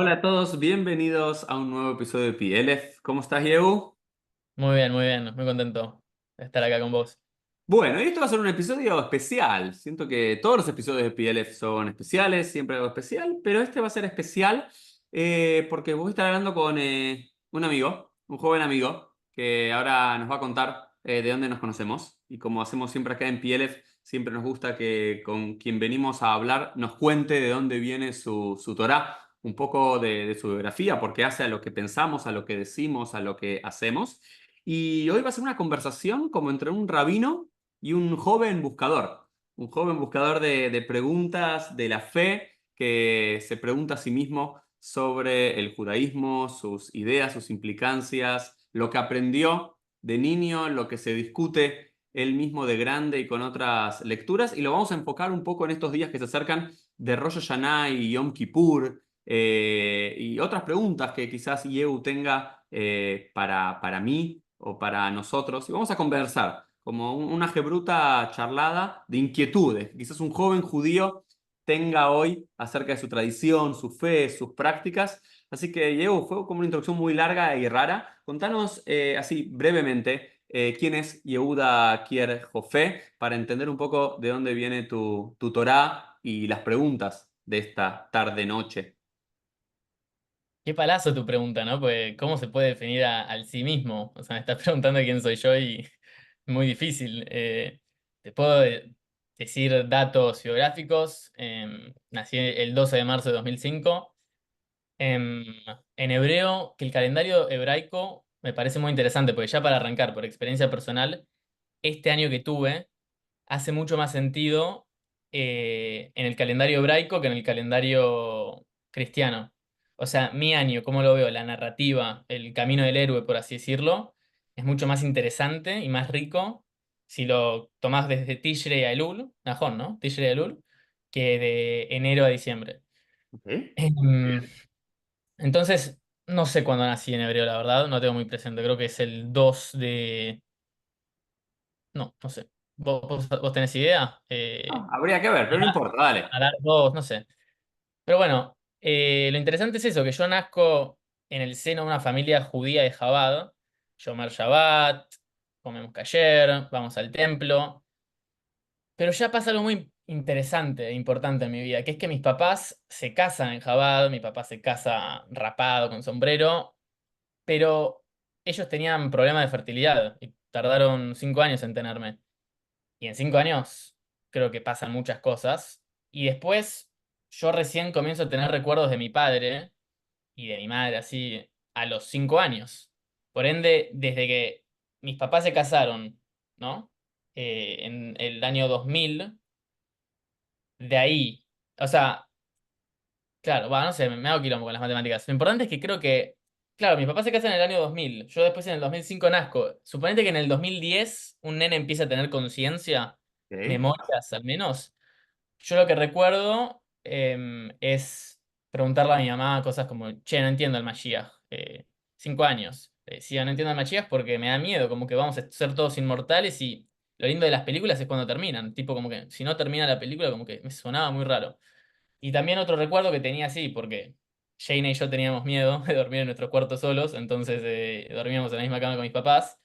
Hola a todos, bienvenidos a un nuevo episodio de PLF. ¿Cómo estás, Diego? Muy bien, muy contento de estar acá con vos. Bueno, y esto va a ser un episodio especial. Siento que todos los episodios de PLF son especiales, siempre algo especial, pero este va a ser especial porque voy a estar hablando con un amigo, un joven amigo, que ahora nos va a contar de dónde nos conocemos. Y como hacemos siempre acá en PLF, siempre nos gusta que con quien venimos a hablar nos cuente de dónde viene su Torá, un poco de su biografía, porque hace a lo que pensamos, a lo que decimos, a lo que hacemos. Y hoy va a ser una conversación como entre un rabino y un joven buscador de preguntas de la fe que se pregunta a sí mismo sobre el judaísmo, sus ideas, sus implicancias, lo que aprendió de niño, lo que se discute él mismo de grande y con otras lecturas, y lo vamos a enfocar un poco en estos días que se acercan de Rosh Hashanah y Yom Kippur, y otras preguntas que quizás Yehu tenga para mí o para nosotros, y vamos a conversar como una jebruta charlada de inquietudes que quizás un joven judío tenga hoy acerca de su tradición, su fe, sus prácticas. Así que, Diego, fue como una introducción muy larga y rara. Contanos así brevemente quién es Yehuda Kier Jofé para entender un poco de dónde viene tu Torá y las preguntas de esta tarde-noche. Qué palazo tu pregunta, ¿no? Pues, ¿cómo se puede definir al sí mismo? O sea, me estás preguntando quién soy yo y muy difícil. Te puedo decir datos biográficos. Nací el 12 de marzo de 2005. Em, en hebreo, que el calendario hebraico me parece muy interesante, porque ya para arrancar, por experiencia personal, este año que tuve hace mucho más sentido en el calendario hebraico que en el calendario cristiano. O sea, mi año, ¿cómo lo veo? La narrativa, el camino del héroe, por así decirlo, es mucho más interesante y más rico si lo tomás desde Tishrei a Elul, Najón, ¿no? Tishrei a Elul, que de enero a diciembre. ¿Ok? Em, Bien. entonces, no sé cuándo nací en hebreo, la verdad, no tengo muy presente. Creo que es el 2 de... No sé. ¿Vos tenés idea? Habría que ver, pero no importa, dale. A dar dos, no sé. Pero bueno, lo interesante es eso, que yo nazco en el seno de una familia judía de Chabad. Shomer Shabbat, comemos kasher, vamos al templo. Pero ya pasa algo muy interesante e importante en mi vida, que es que mis papás se casan en Chabad, mi papá se casa rapado con sombrero, pero ellos tenían problemas de fertilidad y tardaron 5 años en tenerme. Y en 5 años creo que pasan muchas cosas. Y después yo recién comienzo a tener recuerdos de mi padre y de mi madre así a los 5 años. Por ende, desde que mis papás se casaron, ¿no? En el año 2000 de ahí, o sea, claro, bueno, no sé, me hago quilombo con las matemáticas. Lo importante es que creo que, claro, mis papás se casan en el año 2000, yo después en el 2005 nazco. Suponete que en el 2010 un nene empieza a tener conciencia, Ok. memorias al menos. Yo lo que recuerdo es preguntarle a mi mamá cosas como, che, no entiendo el Mashiach. 5 años. Le decía, no entiendo el Mashiach porque me da miedo, como que vamos a ser todos inmortales y lo lindo de las películas es cuando terminan. Tipo, como que si no termina la película, como que me sonaba muy raro. Y también otro recuerdo que tenía así, porque Shane y yo teníamos miedo de dormir en nuestro cuarto solos, entonces dormíamos en la misma cama con mis papás.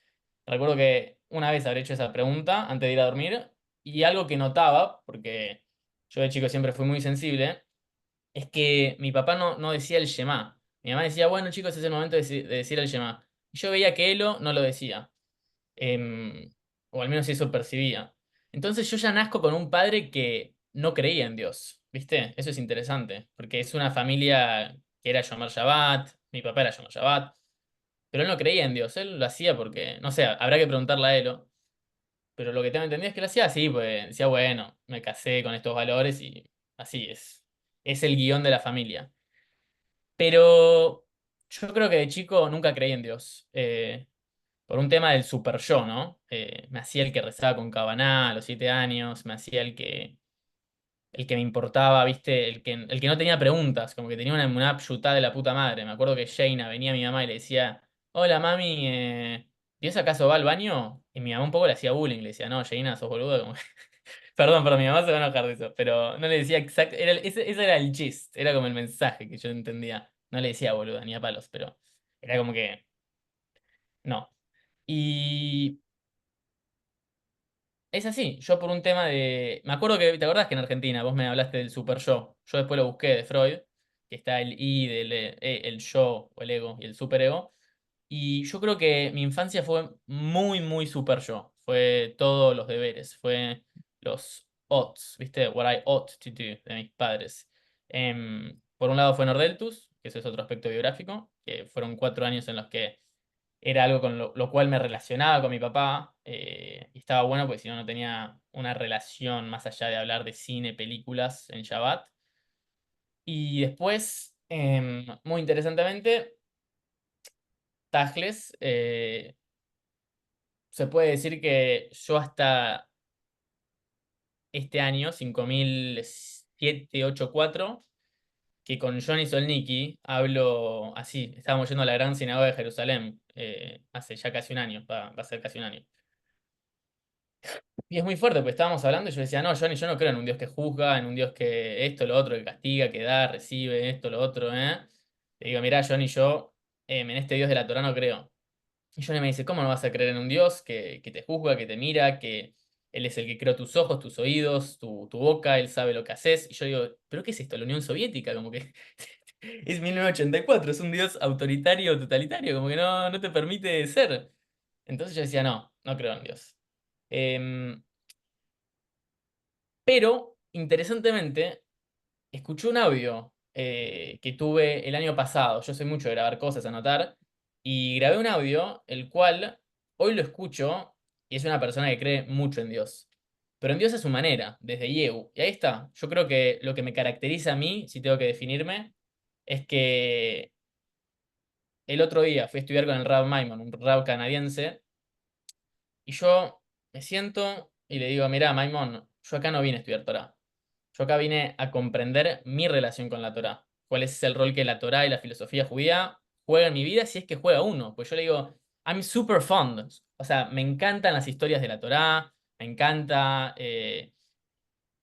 Recuerdo que una vez habré hecho esa pregunta antes de ir a dormir y algo que notaba, porque yo de chico siempre fui muy sensible, es que mi papá no decía el Shema. Mi mamá decía, bueno chicos, es el momento de decir el Shema. Y yo veía que Elo no lo decía. Em, o al menos eso percibía. Entonces yo ya nazco con un padre que no creía en Dios, ¿viste? Eso es interesante, porque es una familia que era Shomer Shabbat, mi papá era Shomer Shabbat, pero él no creía en Dios, él lo hacía porque, no sé, habrá que preguntarle a él, pero lo que tengo entendido es que lo hacía así, pues decía, bueno, me casé con estos valores y así es. Es el guión de la familia. Pero yo creo que de chico nunca creí en Dios. Por un tema del super yo, ¿no? Me hacía el que rezaba con Cabaná a los 7 años, me hacía el que me importaba, ¿viste? El que no tenía preguntas, como que tenía una psutá de la puta madre. Me acuerdo que Jaina venía a mi mamá y le decía, hola mami, ¿Dios acaso va al baño? Y mi mamá un poco le hacía bullying, le decía, no, Jaina, sos boludo. Perdón, mi mamá se va a enojar de eso, pero no le decía exacto, ese era el chiste, era como el mensaje que yo entendía. No le decía boluda ni a palos, pero era como que no. Y es así, yo por un tema de... Me acuerdo que, ¿te acordás que en Argentina vos me hablaste del super yo? Yo después lo busqué de Freud, que está el I del el yo o el ego y el superego. Y yo creo que mi infancia fue muy, muy super yo. Fue todos los deberes, fue los oughts, ¿viste? What I ought to do de mis padres. Por un lado fue Nordeltus, que ese es otro aspecto biográfico, que fueron 4 años en los que era algo con lo cual me relacionaba con mi papá, y estaba bueno porque si no, no tenía una relación más allá de hablar de cine, películas en Shabbat. Y después, muy interesantemente, Tajles, se puede decir que yo hasta este año, 5784, que con Johnny Solnicki hablo así, estábamos yendo a la Gran Sinagoga de Jerusalén, hace ya casi un año, va a ser casi un año. Y es muy fuerte, porque estábamos hablando y yo decía, no, Johnny, yo no creo en un Dios que juzga, en un Dios que esto, lo otro, que castiga, que da, recibe, esto, lo otro, ¿eh? Le digo, mirá, Johnny, yo en este Dios de la Torah no creo. Y Johnny me dice, ¿cómo no vas a creer en un Dios que te juzga, que te mira, que Él es el que creó tus ojos, tus oídos, tu boca, Él sabe lo que haces? Y yo digo, ¿pero qué es esto? ¿La Unión Soviética? Como que es 1984, es un Dios autoritario, totalitario, como que no te permite ser. Entonces yo decía, no, no creo en Dios. Em, pero, interesantemente, escuché un audio que tuve el año pasado. Yo soy mucho de grabar cosas, anotar. Y grabé un audio, el cual hoy lo escucho y es una persona que cree mucho en Dios. Pero en Dios a su manera, desde Yehu. Y ahí está. Yo creo que lo que me caracteriza a mí, si tengo que definirme, es que el otro día fui a estudiar con el Rav Maimon, un Rav canadiense, y yo me siento y le digo, mirá, Maimon, yo acá no vine a estudiar Torah. Yo acá vine a comprender mi relación con la Torá. ¿Cuál es el rol que la Torá y la filosofía judía juegan en mi vida si es que juega uno? Pues yo le digo, I'm super fond. O sea, me encantan las historias de la Torá, me encanta ayer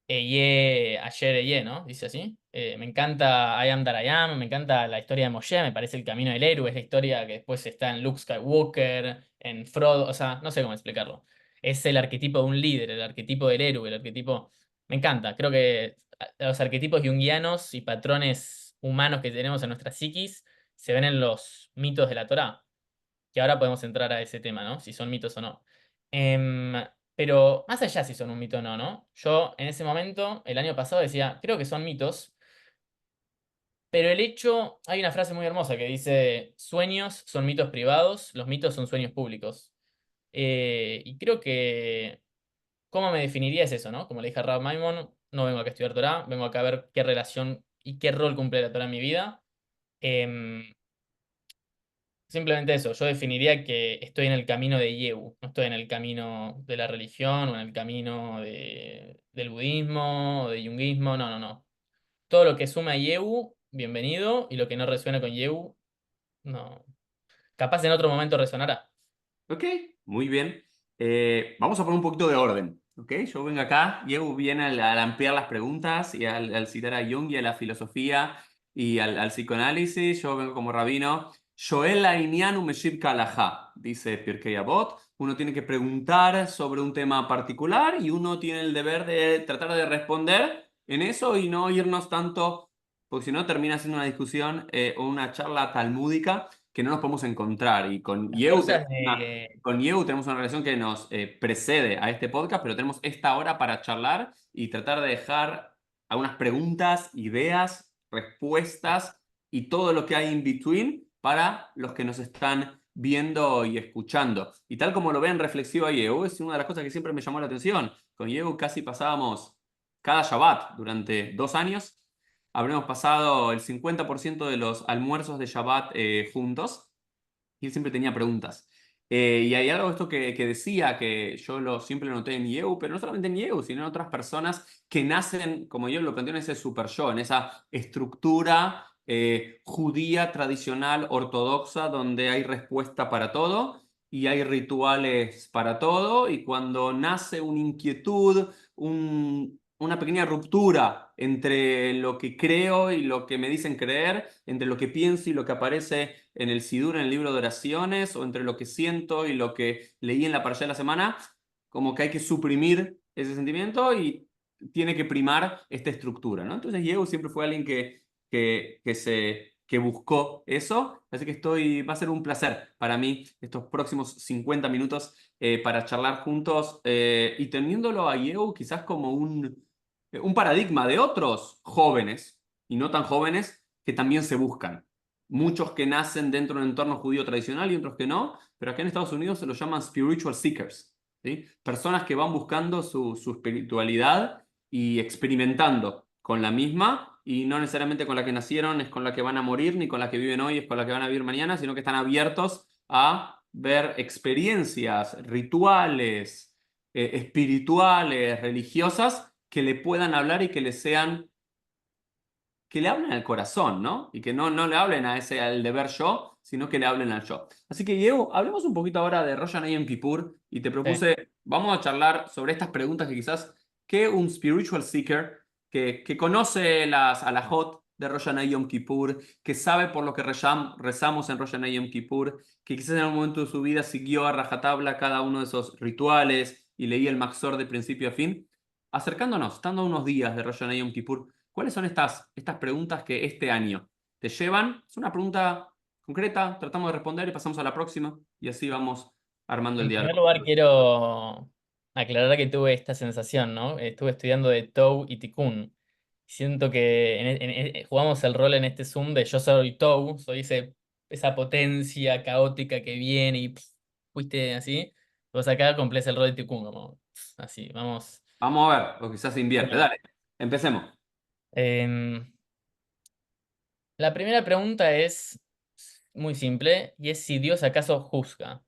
Eye, ¿no? Dice así. Me encanta I Am That I Am, me encanta la historia de Moshe, me parece el camino del héroe, es la historia que después está en Luke Skywalker, en Frodo, o sea, no sé cómo explicarlo. Es el arquetipo de un líder, el arquetipo del héroe, el arquetipo... Me encanta, creo que los arquetipos junguianos y patrones humanos que tenemos en nuestra psiquis se ven en los mitos de la Torá, que ahora podemos entrar a ese tema, ¿no? Si son mitos o no. Em, pero más allá si son un mito o no, ¿no? Yo en ese momento, el año pasado, decía, creo que son mitos, pero el hecho, hay una frase muy hermosa que dice, sueños son mitos privados, los mitos son sueños públicos. Y creo que, ¿cómo me definiría es eso, ¿no? Como le dije a Rav Maimon, no vengo acá a estudiar Torah, vengo acá a ver qué relación y qué rol cumple la Torah en mi vida. Em, Simplemente eso, yo definiría que estoy en el camino de Yehu, no estoy en el camino de la religión o en el camino del budismo o de yunguismo, no, no, no. Todo lo que suma a Yehu, bienvenido, y lo que no resuena con Yehu, no. Capaz en otro momento resonará. Ok, muy bien. Vamos a poner un poquito de orden. Ok, yo vengo acá, Diego viene al ampliar las preguntas y al citar a Jung y a la filosofía y al psicoanálisis. Yo vengo como rabino. Shoel Ainian Umeshib Kalahá, dice Pirkei Avot. Uno tiene que preguntar sobre un tema particular y uno tiene el deber de tratar de responder en eso y no irnos tanto, porque si no termina siendo una discusión o una charla talmúdica que no nos podemos encontrar. Y con Las Yeu cosas tenemos una, de... con Yeu tenemos una relación que nos precede a este podcast, pero tenemos esta hora para charlar y tratar de dejar algunas preguntas, ideas, respuestas y todo lo que hay in between para los que nos están viendo y escuchando. Y tal como lo ven reflexivo Yeu, es una de las cosas que siempre me llamó la atención. Con Yeu casi pasábamos cada Shabbat durante 2 años. Habremos pasado el 50% de los almuerzos de Shabbat juntos y él siempre tenía preguntas. Y hay algo de esto que decía que yo siempre lo noté en Yehud, pero no solamente en Yehud, sino en otras personas que nacen, como yo lo planteo, en ese super yo, en esa estructura judía tradicional ortodoxa donde hay respuesta para todo y hay rituales para todo y cuando nace una inquietud, una pequeña ruptura entre lo que creo y lo que me dicen creer, entre lo que pienso y lo que aparece en el Sidur, en el libro de oraciones, o entre lo que siento y lo que leí en la parashá de la semana, como que hay que suprimir ese sentimiento y tiene que primar esta estructura, ¿no? Entonces Yehu siempre fue alguien que buscó eso, así que va a ser un placer para mí estos próximos 50 minutos para charlar juntos y teniéndolo a Yehu quizás como un paradigma de otros jóvenes y no tan jóvenes que también se buscan. Muchos que nacen dentro de un entorno judío tradicional y otros que no, pero acá en Estados Unidos se los llaman spiritual seekers, ¿sí? Personas que van buscando su espiritualidad y experimentando con la misma y no necesariamente con la que nacieron es con la que van a morir, ni con la que viven hoy es con la que van a vivir mañana, sino que están abiertos a ver experiencias, rituales, espirituales, religiosas que le puedan hablar y que le sean, que le hablen al corazón, ¿no? Y que no le hablen al deber yo, sino que le hablen al yo. Así que, Diego, hablemos un poquito ahora de Rosh Hashanah y Yom Kippur y te Sí. propuse, vamos a charlar sobre estas preguntas que quizás que un spiritual seeker que conoce las alajot de Rosh Hashanah y Yom Kippur, que sabe por lo que rezamos en Rosh Hashanah y Yom Kippur, que quizás en algún momento de su vida siguió a rajatabla cada uno de esos rituales y leía el Maxor de principio a fin, acercándonos, estando a unos días de Rosh Hashanah y Yom Kippur. ¿Cuáles son estas preguntas que este año te llevan? Es una pregunta concreta, tratamos de responder y pasamos a la próxima y así vamos armando el En primer diálogo. lugar, quiero aclarar que tuve esta sensación, ¿no? Estuve estudiando de Tou y Tikkun. Siento que jugamos el rol en este Zoom de yo soy Tou, soy esa potencia caótica que viene y fuiste así. Vos acá cumplís el rol de Tikkun, como así, vamos. Vamos a ver, o quizás se invierte. Bueno, Dale, empecemos. em, la primera pregunta es muy simple y es si Dios acaso juzga.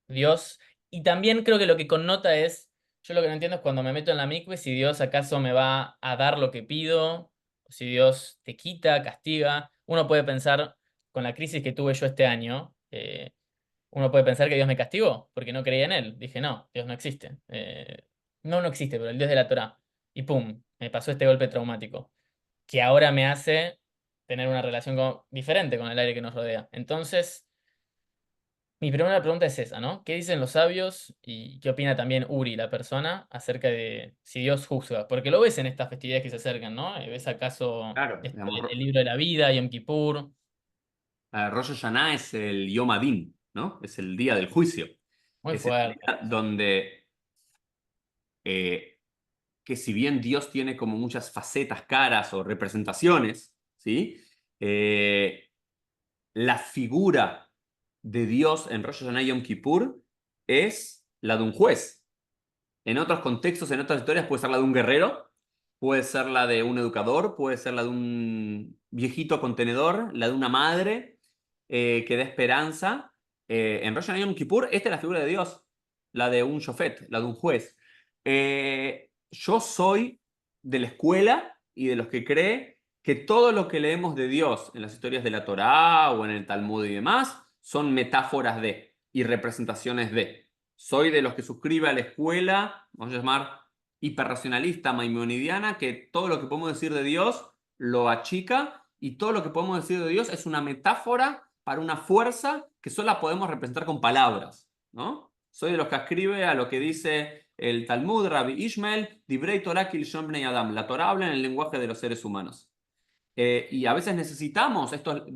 Dios, y también creo que lo que connota es, yo lo que no entiendo es cuando me meto en la mikve, si Dios acaso me va a dar lo que pido, o si Dios te quita, castiga. Uno puede pensar, con la crisis que tuve yo este año, uno puede pensar que Dios me castigó porque no creía en Él. Dije, no, Dios no existe. No existe, pero el Dios de la Torá. Y pum, me pasó este golpe traumático, que ahora me hace tener una relación diferente con el aire que nos rodea. Entonces... Mi primera pregunta es esa, ¿no? ¿Qué dicen los sabios y qué opina también Uri, la persona, acerca de si Dios juzga? Porque lo ves en estas festividades que se acercan, ¿no? ¿Ves acaso Claro, digamos, el libro de la vida, Yom Kippur? Rosh Hashanah es el Yom Adin, ¿no? Es el día del juicio. Muy Es el fuerte. día donde, eh, que si bien Dios tiene como muchas facetas, caras o representaciones, ¿sí? Eh, la figura de Dios en Rosh Hashanah y Yom Kippur es la de un juez. En otros contextos, en otras historias, puede ser la de un guerrero, puede ser la de un educador, puede ser la de un viejito contenedor, la de una madre que da esperanza. En Rosh Hashanah y Yom Kippur, esta es la figura de Dios, la de un shofet, la de un juez. Yo soy de la escuela y de los que cree que todo lo que leemos de Dios en las historias de la Torá o en el Talmud y demás son metáforas de y representaciones de. Soy de los que suscribe a la escuela, vamos a llamar hiperracionalista maimonidiana, que todo lo que podemos decir de Dios lo achica y todo lo que podemos decir de Dios es una metáfora para una fuerza que solo la podemos representar con palabras, ¿no? Soy de los que escribe a lo que dice el Talmud, Rabbi Ishmael, Divrei Torah Kilshon Bnei Adam. La Torah habla en el lenguaje de los seres humanos. Y a veces necesitamos esto.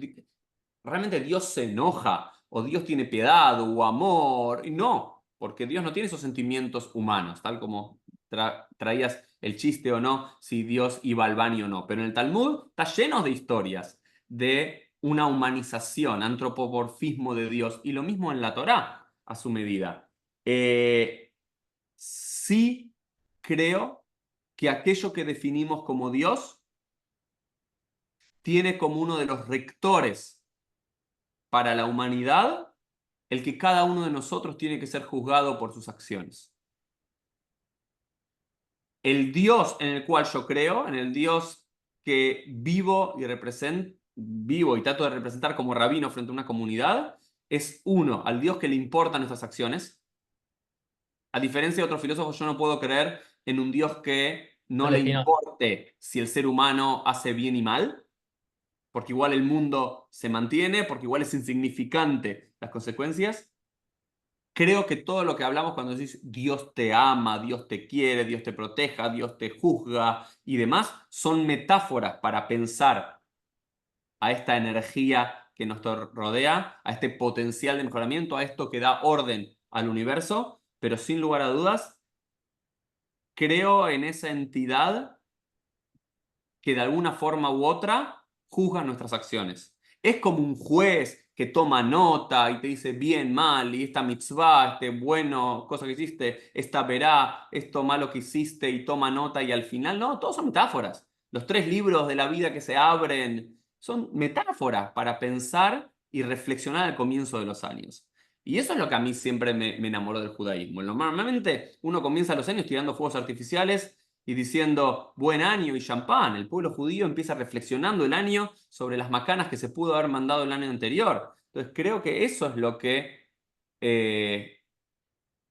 ¿Realmente Dios se enoja? ¿O Dios tiene piedad o amor? Y no, porque Dios no tiene esos sentimientos humanos, tal como traías el chiste o no, si Dios iba al baño o no. Pero en el Talmud está lleno de historias de una humanización, antropomorfismo de Dios, y lo mismo en la Torá, a su medida. Sí creo que aquello que definimos como Dios tiene como uno de los rectores para la humanidad el que cada uno de nosotros tiene que ser juzgado por sus acciones. El Dios en el cual yo creo, en el Dios que vivo y trato de representar como rabino frente a una comunidad, es uno, al Dios que le importan nuestras acciones. A diferencia de otros filósofos, yo no puedo creer en un Dios que no Al de le Spinoza. importe si el ser humano hace bien y mal, porque igual el mundo se mantiene, porque igual es insignificante las consecuencias. Creo que todo lo que hablamos cuando decís Dios te ama, Dios te quiere, Dios te proteja, Dios te juzga y demás, son metáforas para pensar a esta energía que nos rodea, a este potencial de mejoramiento, a esto que da orden al universo, pero sin lugar a dudas, creo en esa entidad que de alguna forma u otra juzga nuestras acciones. Es como un juez que toma nota y te dice bien, mal, y esta mitzvah, este bueno, cosa que hiciste, esta verá, esto malo que hiciste y toma nota y al final, no, todos son metáforas. Los tres libros de la vida que se abren son metáforas para pensar y reflexionar al comienzo de los años. Y eso es lo que a mí siempre me enamoró del judaísmo. Normalmente uno comienza los años tirando fuegos artificiales y diciendo buen año y champán. El pueblo judío empieza reflexionando el año sobre las macanas que se pudo haber mandado el año anterior. Entonces creo que eso es lo que eh,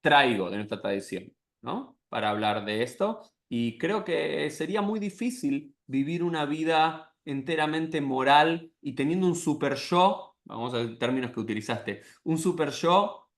traigo de nuestra tradición, ¿no? Para hablar de esto. Y creo que sería muy difícil vivir una vida enteramente moral y teniendo un super yo, vamos a ver términos que utilizaste, un super yo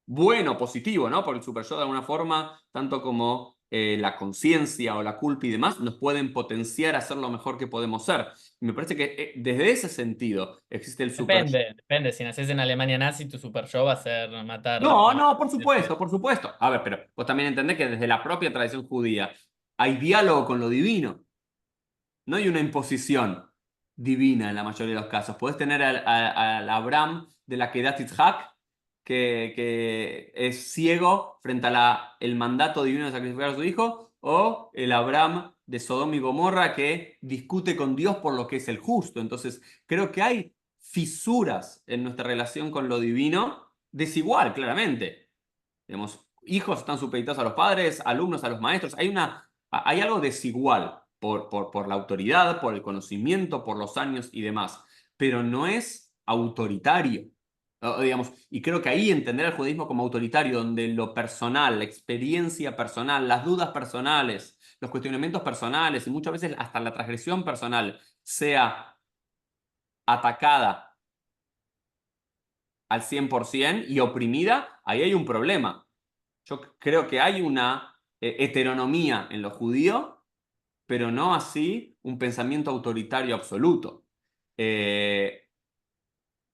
bueno, positivo, ¿no? Porque el super yo de alguna forma, tanto como la conciencia o la culpa y demás, nos pueden potenciar a ser lo mejor que podemos ser. Y me parece que desde ese sentido existe el super yo. Depende. Si naces en Alemania nazi, tu super yo va a ser matar No, millones no, por de supuesto, judíos. por supuesto. A ver, pero vos también entendés que desde la propia tradición judía hay diálogo con lo divino. No hay una imposición divina en la mayoría de los casos. Puedes tener al Abraham de la Kedat Yitzhak, que es ciego frente a el mandato divino de sacrificar a su hijo, o el Abraham de Sodoma y Gomorra que discute con Dios por lo que es el justo. Entonces, creo que hay fisuras en nuestra relación con lo divino, desigual, claramente. Digamos, hijos están supeditados a los padres, alumnos a los maestros. Hay algo desigual por la autoridad, por el conocimiento, por los años y demás, pero no es autoritario. Digamos, y creo que ahí entender el judaísmo como autoritario, donde lo personal, la experiencia personal, las dudas personales, los cuestionamientos personales y muchas veces hasta la transgresión personal sea atacada al 100% y oprimida, ahí hay un problema. Yo creo que hay una heteronomía en lo judío, pero no así un pensamiento autoritario absoluto. Eh,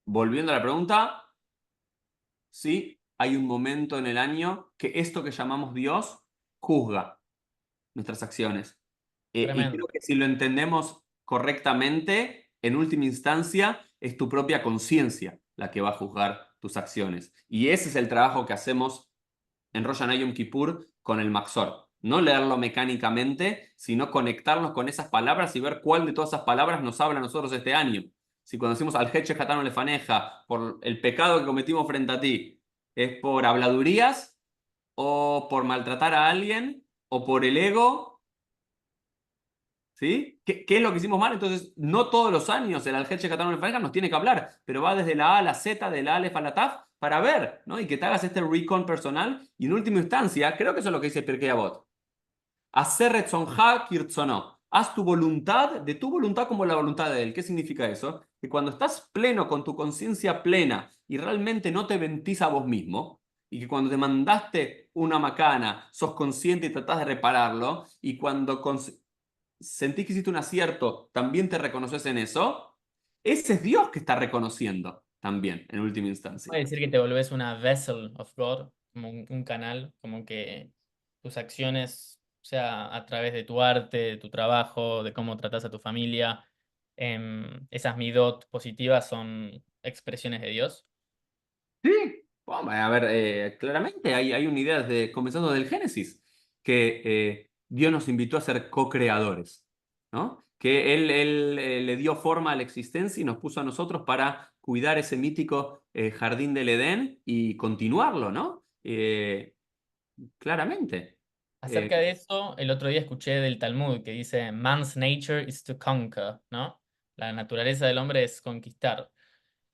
Volviendo a la pregunta, sí, hay un momento en el año que esto que llamamos Dios juzga nuestras acciones. Y Tremendo. creo que si lo entendemos correctamente, en última instancia, es tu propia conciencia la que va a juzgar tus acciones. Y ese es el trabajo que hacemos en Rosh Hashanah y Yom Kippur con el Maxor. No leerlo mecánicamente, sino conectarnos con esas palabras y ver cuál de todas esas palabras nos habla a nosotros este año. Si cuando decimos al Heche Hatano Lefaneja, por el pecado que cometimos frente a ti, es por habladurías o por maltratar a alguien o por el ego, ¿sí? ¿Qué es lo que hicimos mal? Entonces, no todos los años el Algeche Catalán Faneca nos tiene que hablar, pero va desde la A a la Z, de la Aleph a la Taf, para ver, ¿no? Y que te hagas este recon personal. Y en última instancia, creo que eso es lo que dice Pirkei Avot. Hacer retzonja kirtzono. Haz tu voluntad, de tu voluntad como la voluntad de él. ¿Qué significa eso? Que cuando estás pleno, con tu conciencia plena, y realmente no te mentís a vos mismo, y que cuando te mandaste una macana, sos consciente y tratás de repararlo, y cuando sentís que hiciste un acierto, también te reconoces en eso, ese es Dios que está reconociendo también, en última instancia. Puede decir que te volvés una vessel of God, como un canal, como que tus acciones, o sea, a través de tu arte, de tu trabajo, de cómo tratas a tu familia, esas midot positivas son expresiones de Dios. Sí, bueno, a ver, claramente hay una idea desde, comenzando del Génesis, que Dios nos invitó a ser co-creadores, ¿no? Que Él le dio forma a la existencia y nos puso a nosotros para cuidar ese mítico jardín del Edén y continuarlo, ¿no? Claramente. Acerca de eso, el otro día escuché del Talmud que dice, Man's nature is to conquer, ¿no? La naturaleza del hombre es conquistar.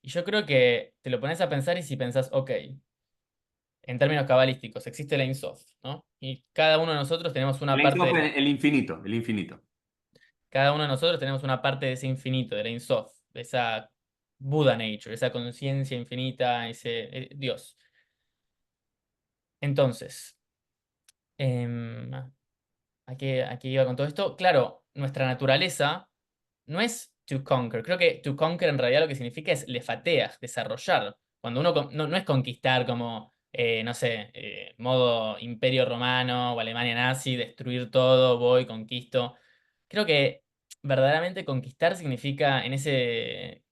Y yo creo que te lo pones a pensar y si pensás, ok, en términos cabalísticos, existe el Ein Sof, ¿no? Y cada uno de nosotros tenemos una El parte Sof, del, el infinito, el infinito. cada uno de nosotros tenemos una parte de ese infinito, del Ein Sof, de esa Buddha Nature, esa conciencia infinita, ese Dios. Entonces, em, ¿a qué iba con todo esto? Claro, nuestra naturaleza no es to conquer. Creo que to conquer en realidad lo que significa es lefateas, desarrollar. Cuando uno no es conquistar como, no sé, modo Imperio Romano o Alemania nazi, destruir todo, voy, conquisto. Creo que verdaderamente conquistar significa en ese,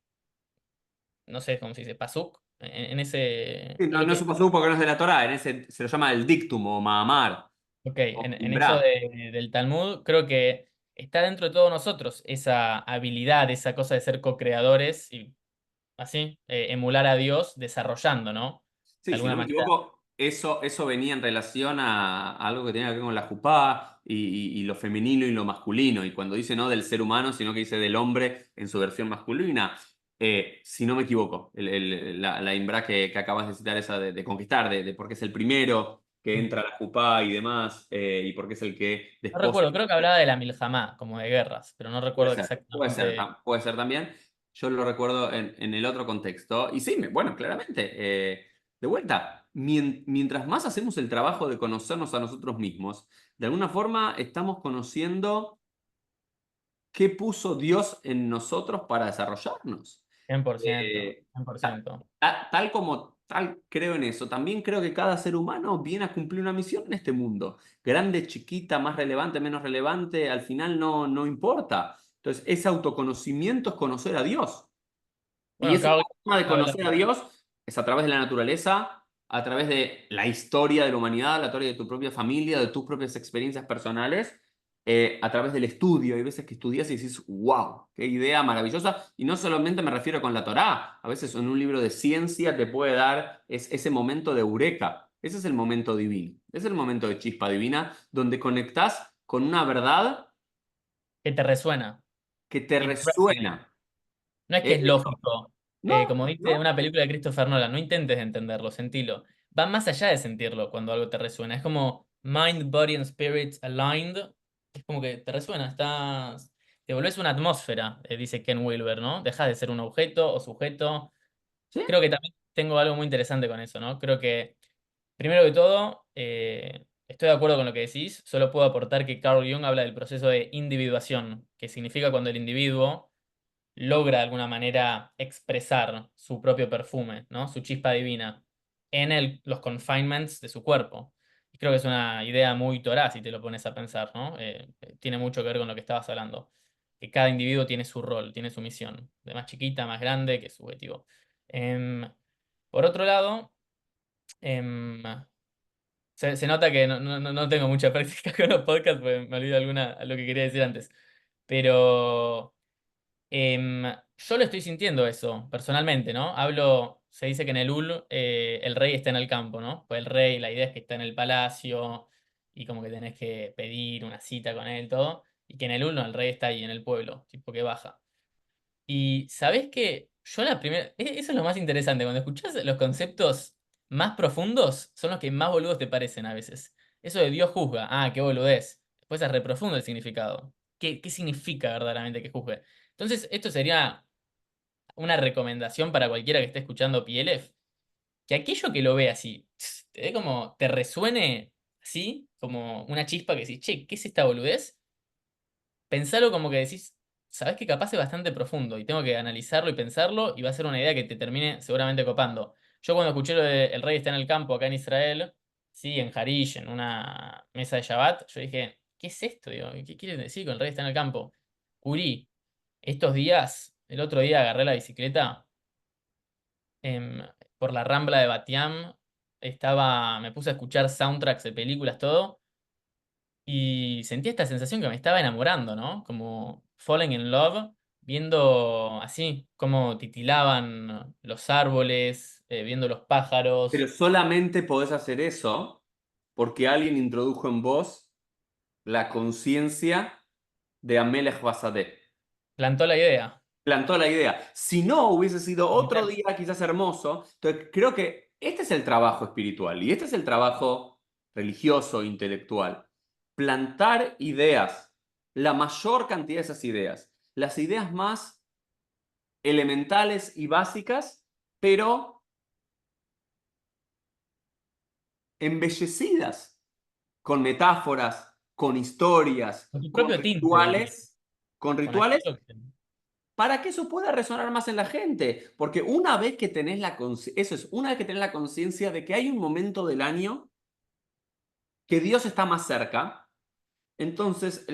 no sé cómo se dice, pasuk, en ese, Sí, en no, lo no que es un pasú porque no es de la Torá, en ese se lo llama el dictum o Mahamar Ok, o en eso Imbra. del Talmud, creo que está dentro de todos nosotros esa habilidad, esa cosa de ser co-creadores y así, emular a Dios desarrollando, ¿no? De Sí, si alguna no me manera. equivoco, eso venía en relación a algo que tenía que ver con la jupá y lo femenino y lo masculino. Y cuando dice no del ser humano, sino que dice del hombre en su versión masculina. Si no me equivoco, la Imbra que acabas de citar, esa de conquistar, de por qué es el primero que Mm. entra a la jupá y demás, y por qué es el que No desposa. recuerdo, creo que hablaba de la Milhamá, como de guerras, pero no recuerdo exactamente. Puede ser también. Yo lo recuerdo en el otro contexto. Y sí, bueno, claramente, de vuelta, mientras más hacemos el trabajo de conocernos a nosotros mismos, de alguna forma estamos conociendo qué puso Dios en nosotros para desarrollarnos. 100%, Eh, ta- 100%. tal como tal creo en eso, también creo que cada ser humano viene a cumplir una misión en este mundo. Grande, chiquita, más relevante, menos relevante, al final no importa. Entonces, ese autoconocimiento es conocer a Dios. Y Bueno, esa Carl forma de habla. conocer a Dios es a través de la naturaleza, a través de la historia de la humanidad, la historia de tu propia familia, de tus propias experiencias personales, a través del estudio. Hay veces que estudias y decís, wow, qué idea maravillosa. Y no solamente me refiero con la Torá, a veces en un libro de ciencia te puede dar ese momento de eureka. Ese es el momento divino, ese es el momento de chispa divina, donde conectás con una verdad Que te resuena. que te It resonates. resuena. No es que es Eso. lógico. No, Como dice no. una película de Christopher Nolan, no intentes entenderlo, sentilo. Va más allá de sentirlo cuando algo te resuena. Es como mind, body and spirit aligned. Es como que te resuena, te volvés una atmósfera, dice Ken Wilber, ¿no? Dejas de ser un objeto o sujeto. ¿Sí? Creo que también tengo algo muy interesante con eso, ¿no? Creo que, primero que todo, estoy de acuerdo con lo que decís. Solo puedo aportar que Carl Jung habla del proceso de individuación, que significa cuando el individuo logra de alguna manera expresar su propio perfume, ¿no? Su chispa divina en los confinements de su cuerpo. Y creo que es una idea muy torá si te lo pones a pensar, ¿no? Tiene mucho que ver con lo que estabas hablando. Que cada individuo tiene su rol, tiene su misión, de más chiquita, más grande, que es subjetivo. Em, por otro lado, em, se nota que no tengo mucha práctica con los podcasts, porque me olvido lo que quería decir antes. Pero Em, yo lo estoy sintiendo eso, personalmente, ¿no? Se dice que en el UL el rey está en el campo, ¿no? Pues el rey, la idea es que está en el palacio y como que tenés que pedir una cita con él, todo. Y que en el UL no, el rey está ahí en el pueblo, tipo que baja. Y sabés que yo eso es lo más interesante, cuando escuchás los conceptos más profundos son los que más boludos te parecen a veces. Eso de Dios juzga, qué boludez. Después es reprofundo el significado. ¿Qué significa verdaderamente que juzgue? Entonces, esto sería una recomendación para cualquiera que esté escuchando PLF, que aquello que lo ve así, te dé como, te resuene así, como una chispa que decís, che, ¿qué es esta boludez? Pensalo como que decís, sabés que capaz es bastante profundo y tengo que analizarlo y pensarlo y va a ser una idea que te termine seguramente copando. Yo cuando escuché lo de El rey está en el campo acá en Israel, sí, en Harish, en una mesa de Shabbat, yo dije, ¿qué es esto? Digo, ¿qué quiere decir con el rey está en el campo? Uri, estos días, el otro día agarré la bicicleta em, por la Rambla de Batiam, me puse a escuchar soundtracks de películas, todo. Y sentí esta sensación que me estaba enamorando, ¿no? Como falling in love, viendo así cómo titilaban los árboles, viendo los Pero pájaros. solamente podés hacer eso porque alguien introdujo en vos la conciencia de Amelech Basadeh. Plantó la idea. Plantó la idea. Si no, hubiese sido otro Conocer. día quizás hermoso. Entonces, creo que este es el trabajo espiritual y este es el trabajo religioso, intelectual. Plantar ideas, la mayor cantidad de esas ideas, las ideas más elementales y básicas, pero embellecidas con metáforas, con historias, Con tu propio tinte, diría, con con rituales aquello que... para que eso pueda resonar más en la gente. Porque una vez que tenés eso es, una vez que tenés la conciencia de que hay un momento del año que Dios está más cerca, entonces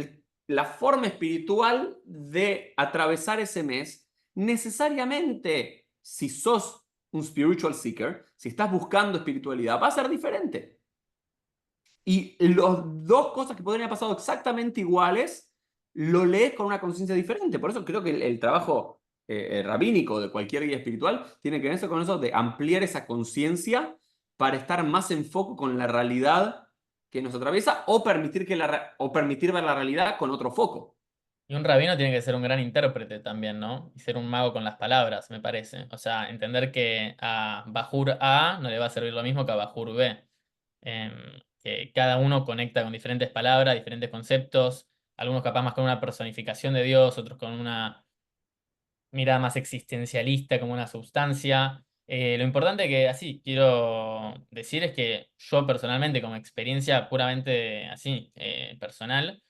la forma espiritual de atravesar ese mes, necesariamente, si sos un spiritual seeker, si estás buscando espiritualidad, va a ser diferente. Y las dos cosas que podrían haber pasado exactamente iguales, lo lees con una conciencia diferente. Por eso creo que el trabajo rabínico de cualquier guía espiritual tiene que ver con eso de ampliar esa conciencia para estar más en foco con la realidad que nos atraviesa o permitir, o permitir ver la realidad con otro foco. Y un rabino tiene que ser un gran intérprete también, ¿no? Y ser un mago con las palabras, me parece. O sea, entender que a Bajur A no le va a servir lo mismo que a Bajur B. Em, que cada uno conecta con diferentes palabras, diferentes conceptos, algunos capaz más con una personificación de Dios, otros con una mirada más existencialista como una sustancia. Lo importante que así quiero decir es que yo personalmente, como experiencia puramente así, personal,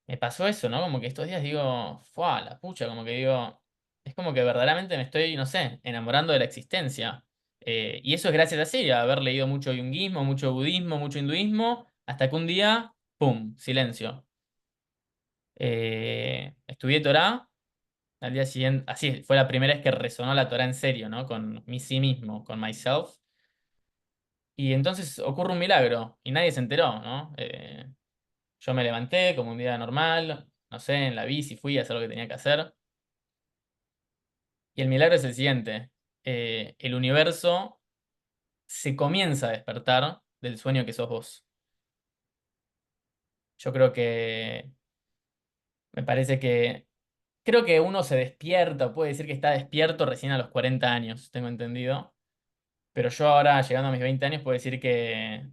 me pasó eso, ¿no? Como que estos días digo, ¡fua! La pucha, como que digo, es como que verdaderamente me estoy, no sé, enamorando de la existencia. Y eso es gracias a sí, a haber leído mucho yunguismo, mucho budismo, mucho hinduismo, hasta que un día, ¡pum!, silencio. Estudié Torá, al día siguiente, así, fue la primera vez que resonó la Torá en serio, ¿no? Con mi sí mismo, con myself. Y entonces ocurre un milagro y nadie se enteró, ¿no? Yo me levanté como un día normal, no sé, en la bici fui a hacer lo que tenía que hacer. Y el milagro es el siguiente. El universo se comienza a despertar del sueño que sos vos. Yo creo que, me parece que, creo que uno se despierta, puede decir que está despierto recién a los 40 años, tengo entendido. Pero yo ahora, llegando a mis 20 años, puedo decir que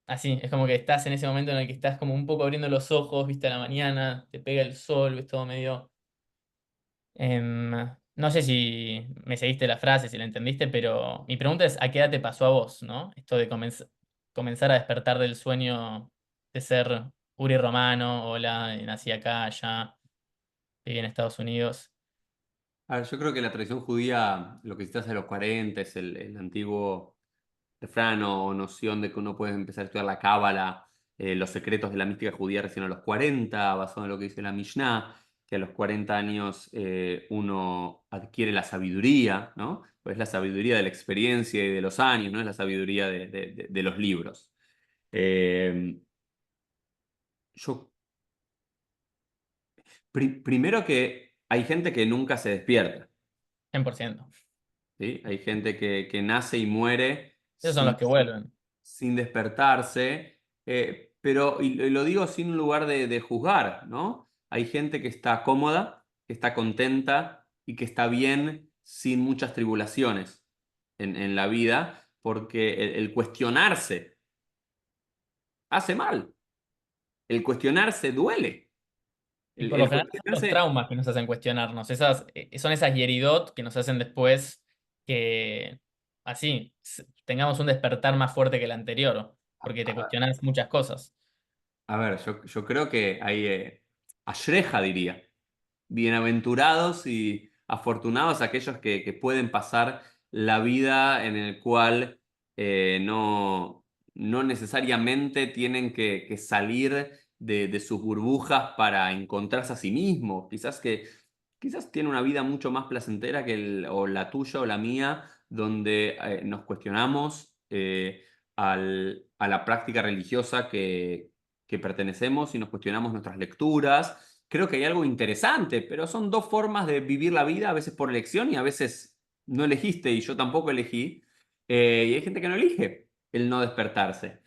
así, es como que estás en ese momento en el que estás como un poco abriendo los ojos, viste, a la mañana, te pega el sol, ves todo medio... Em, no sé si me seguiste la frase, si la entendiste, pero mi pregunta es, ¿a qué edad te pasó a vos, no? Esto de comenzar a despertar del sueño de ser Uri Romano, hola, nací acá, allá, viví en Estados Unidos. A ver, yo creo que la tradición judía, lo que estás a los 40 es el antiguo refrán o noción de que uno puede empezar a estudiar la cábala, los secretos de la mística judía recién a los 40, basado en lo que dice la Mishnah, que a los 40 años uno adquiere la sabiduría, ¿no? Pues la sabiduría de la experiencia y de los años, no es la sabiduría de los libros. Eh, yo, primero que hay gente que nunca se despierta. 100%. ¿Sí? Hay gente que nace y muere Esos son los que vuelven. sin despertarse, pero y lo digo sin un lugar de juzgar, ¿no? Hay gente que está cómoda, que está contenta y que está bien sin muchas tribulaciones en la vida, porque el cuestionarse hace mal, el cuestionarse duele, Y por lo el general son los cuestionarse... traumas que nos hacen cuestionarnos. Son esas hieridot que nos hacen después que así tengamos un despertar más fuerte que el anterior, porque te cuestionas muchas cosas. A ver, yo creo que hay, Ashreja diría, bienaventurados y afortunados aquellos que pueden pasar la vida en el cual no necesariamente tienen que salir de sus burbujas para encontrarse a sí mismos. Quizás tiene una vida mucho más placentera que o la tuya o la mía, donde nos cuestionamos a la práctica religiosa que pertenecemos y nos cuestionamos nuestras lecturas. Creo que hay algo interesante, pero son dos formas de vivir la vida, a veces por elección y a veces no elegiste y yo tampoco elegí. Y hay gente que no elige el no despertarse.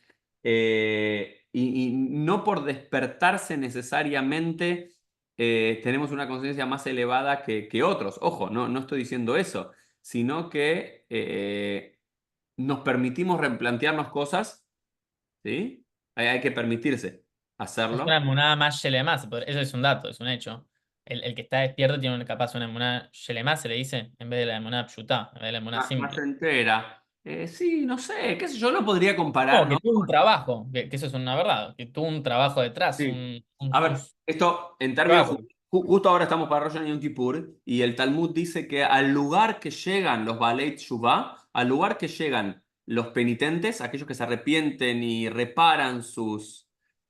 Y no por despertarse necesariamente tenemos una conciencia más elevada que otros. Ojo, no estoy diciendo eso, sino que nos permitimos replantearnos cosas, ¿sí? Hay que permitirse Es una hacerlo. emuná más shelemá, eso es un dato, es un hecho. El que está despierto tiene capaz una emuná shelemá, se le dice, en vez de la emuná pshutá, en vez de la emuná Más simple. entera. Sí, no sé, qué sé yo, no podría comparar, Como ¿no? que tuvo un trabajo, que eso es una verdad, que tuvo un trabajo detrás, Sí. A ver, esto en términos, struggle. justo ahora estamos para Rosh Hashanah y Yom Kippur, y el Talmud dice que al lugar que llegan los Balei Teshuvah, al lugar que llegan los penitentes, aquellos que se arrepienten y reparan sus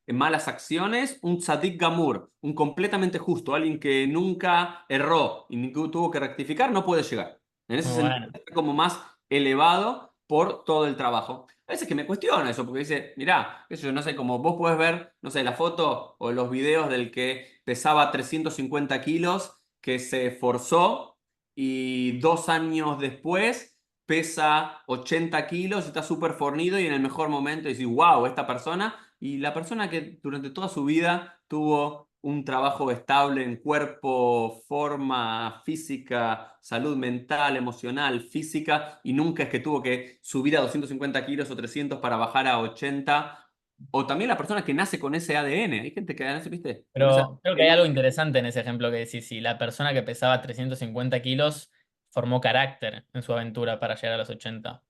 malas acciones, un Tzadik Gamur, un completamente justo, alguien que nunca erró y ni tuvo que rectificar, no puede llegar. En ese Muy sentido, bueno. está como más elevado por todo el trabajo. A veces que me cuestiona eso, porque dice, mirá, qué sé yo, no sé, como vos podés ver, no sé, la foto o los videos del que pesaba 350 kilos, que se forzó y 2 años después pesa 80 kilos y está súper fornido y en el mejor momento decís, wow, esta persona, y la persona que durante toda su vida tuvo un trabajo estable en cuerpo, forma física, salud mental, emocional, física, y nunca es que tuvo que subir a 250 kilos o 300 para bajar a 80. O también la persona que nace con ese ADN. Hay gente que nace, ¿viste? Con ese Pero creo que hay algo ADN. interesante en ese ejemplo que decís, si la persona que pesaba 350 kilos formó carácter en su aventura para llegar a los 80.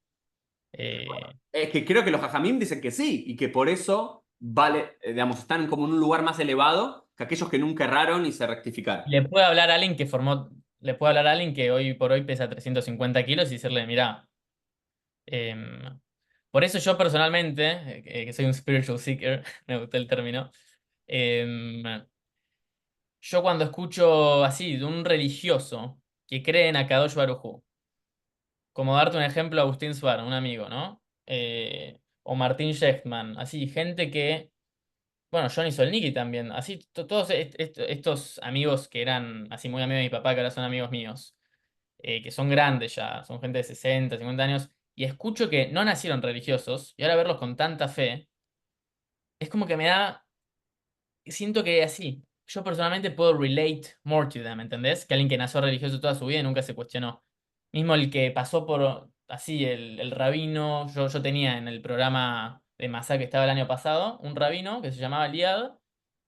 Eh, Es que creo que los jajamim dicen que sí, y que por eso vale, digamos, están como en un lugar más elevado que aquellos que nunca erraron y se rectificaron. le puede hablar a alguien que formó, le puede hablar a alguien que hoy por hoy pesa 350 kilos y decirle, mira, por eso yo personalmente, que soy un spiritual seeker, me gustó el término, em, yo cuando escucho así de un religioso que cree en Akadosh Baruj Hu, como darte un ejemplo, Agustín Suar, un amigo, ¿no? O Martín Shechtman, así, gente que, bueno, Johnny Solniki también, así, todos estos amigos que eran así muy amigos de mi papá, que ahora son amigos míos, que son grandes ya, son gente de 60 50 años, y escucho que no nacieron religiosos, y ahora verlos con tanta fe, es como que me da, siento que así, yo personalmente puedo relate more to them, ¿entendés? Que alguien que nació religioso toda su vida y nunca se cuestionó. Mismo el que pasó por, así, el rabino, yo tenía en el programa de Masá que estaba el año pasado, un rabino que se llamaba Liad,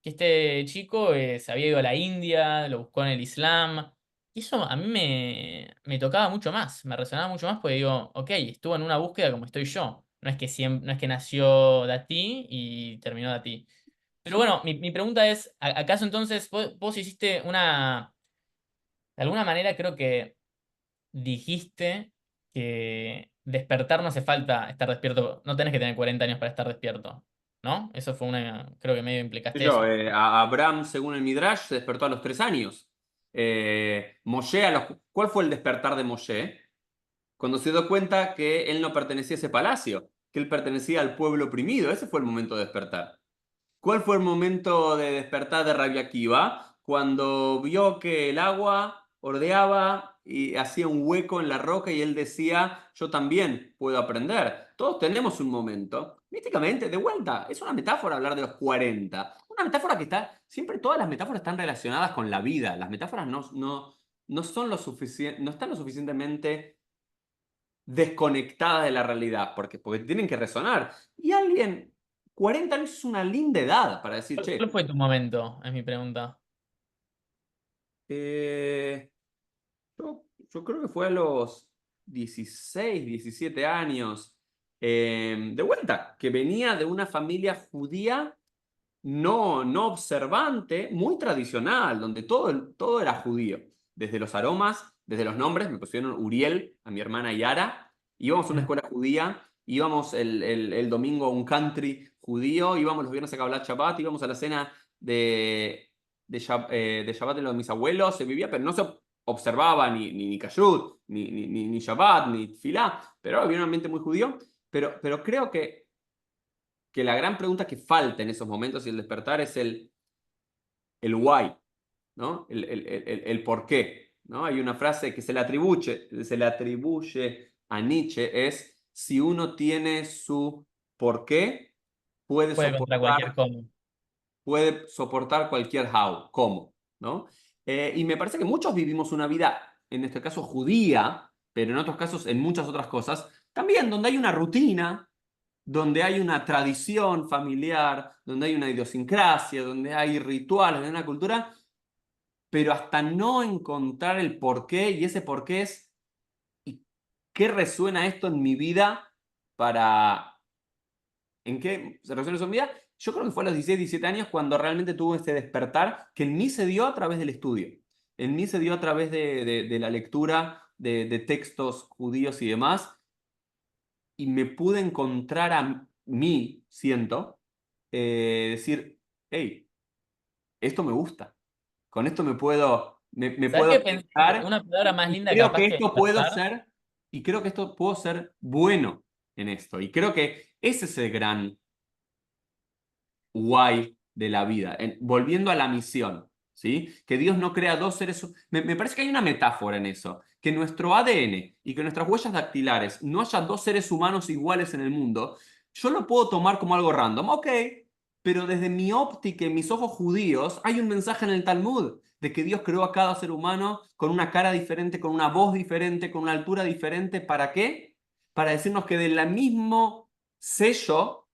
que este chico se había ido a la India, lo buscó en el Islam, y eso a mí me tocaba mucho más, me resonaba mucho más porque digo, ok, estuvo en una búsqueda como estoy yo, no es que nació de ti y terminó de ti. Pero bueno, mi pregunta es, ¿acaso entonces vos hiciste de alguna manera creo que dijiste que despertar no hace falta estar despierto, no tenés que tener 40 años para estar despierto, ¿no? Eso fue creo que medio implicaste Yo, eso. a Abraham, según el Midrash, se despertó a los 3 años. Moshe, ¿cuál fue el despertar de Moshe? Cuando se dio cuenta que él no pertenecía a ese palacio, que él pertenecía al pueblo oprimido. Ese fue el momento de despertar. ¿Cuál fue el momento de despertar de Rabbi Akiva? Cuando vio que el agua ordeaba y hacía un hueco en la roca y él decía, yo también puedo aprender. Todos tenemos un momento. Místicamente, de vuelta, es una metáfora hablar de los 40. Una metáfora que está, siempre todas las metáforas están relacionadas con la vida. Las metáforas no son no están lo suficientemente desconectadas de la realidad, porque tienen que resonar. Y alguien, 40 años es una linda edad para decir, ¿Cuál che, fue tu momento? Es mi pregunta. eh, yo creo que fue a los 16 17 años, de vuelta, que venía de una familia judía no observante, muy tradicional, donde todo era judío. Desde los aromas, desde los nombres, me pusieron Uriel, a mi hermana Yara, íbamos a una Mm. escuela judía, íbamos el domingo a un country judío, íbamos los viernes a Kabbalat Shabbat, íbamos a la cena de Shabbat de los de mis abuelos, se vivía, pero no se observaba ni Kashrut, ni Shabbat, ni Tfilá, pero había un ambiente muy judío, pero creo que la gran pregunta que falta en esos momentos y el despertar es el why, ¿no? El por qué, ¿no? Hay una frase que se le atribuye a Nietzsche, es, si uno tiene su por qué, puede Puede contra cualquier soportar, cómo. puede soportar cualquier how, cómo, ¿no? Y me parece que muchos vivimos una vida, en este caso judía, pero en otros casos en muchas otras cosas, también donde hay una rutina, donde hay una tradición familiar, donde hay una idiosincrasia, donde hay rituales, donde hay una cultura, pero hasta no encontrar el porqué, y ese porqué es, ¿y qué resuena esto en mi vida para ¿En qué se resuelve eso en mi vida? Yo creo que fue a los 16, 17 años cuando realmente tuve este despertar que en mí se dio a través del estudio. En mí se dio a través de la lectura de textos judíos y demás, y me pude encontrar a mí, siento, decir, hey, esto me gusta, con esto me ¿Sabes puedo qué pensé? expresar, Una palabra más y linda creo capaz que que esto puedo despertar. ser, y creo que esto puedo ser bueno en esto. Y creo que ese es el gran guay de la vida. Volviendo a la misión, ¿sí? Que Dios no crea dos seres. Me parece que hay una metáfora en eso. Que nuestro ADN y que nuestras huellas dactilares no haya dos seres humanos iguales en el mundo, yo lo puedo tomar como algo random. Ok, pero desde mi óptica y mis ojos judíos, hay un mensaje en el Talmud de que Dios creó a cada ser humano con una cara diferente, con una voz diferente, con una altura diferente. ¿Para qué? Para decirnos que del mismo sello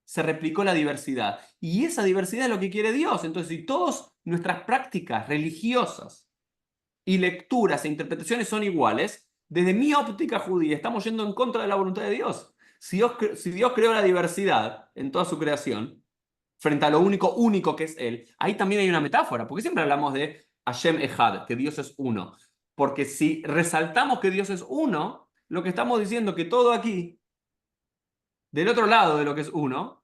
se replicó la diversidad. Y esa diversidad es lo que quiere Dios. Entonces, si todas nuestras prácticas religiosas y lecturas e interpretaciones son iguales, desde mi óptica judía estamos yendo en contra de la voluntad de Dios. Si Dios creó la diversidad en toda su creación, frente a lo único que es Él, ahí también hay una metáfora, porque siempre hablamos de Hashem Echad, que Dios es uno. Porque si resaltamos que Dios es uno, lo que estamos diciendo es que todo aquí, del otro lado de lo que es uno,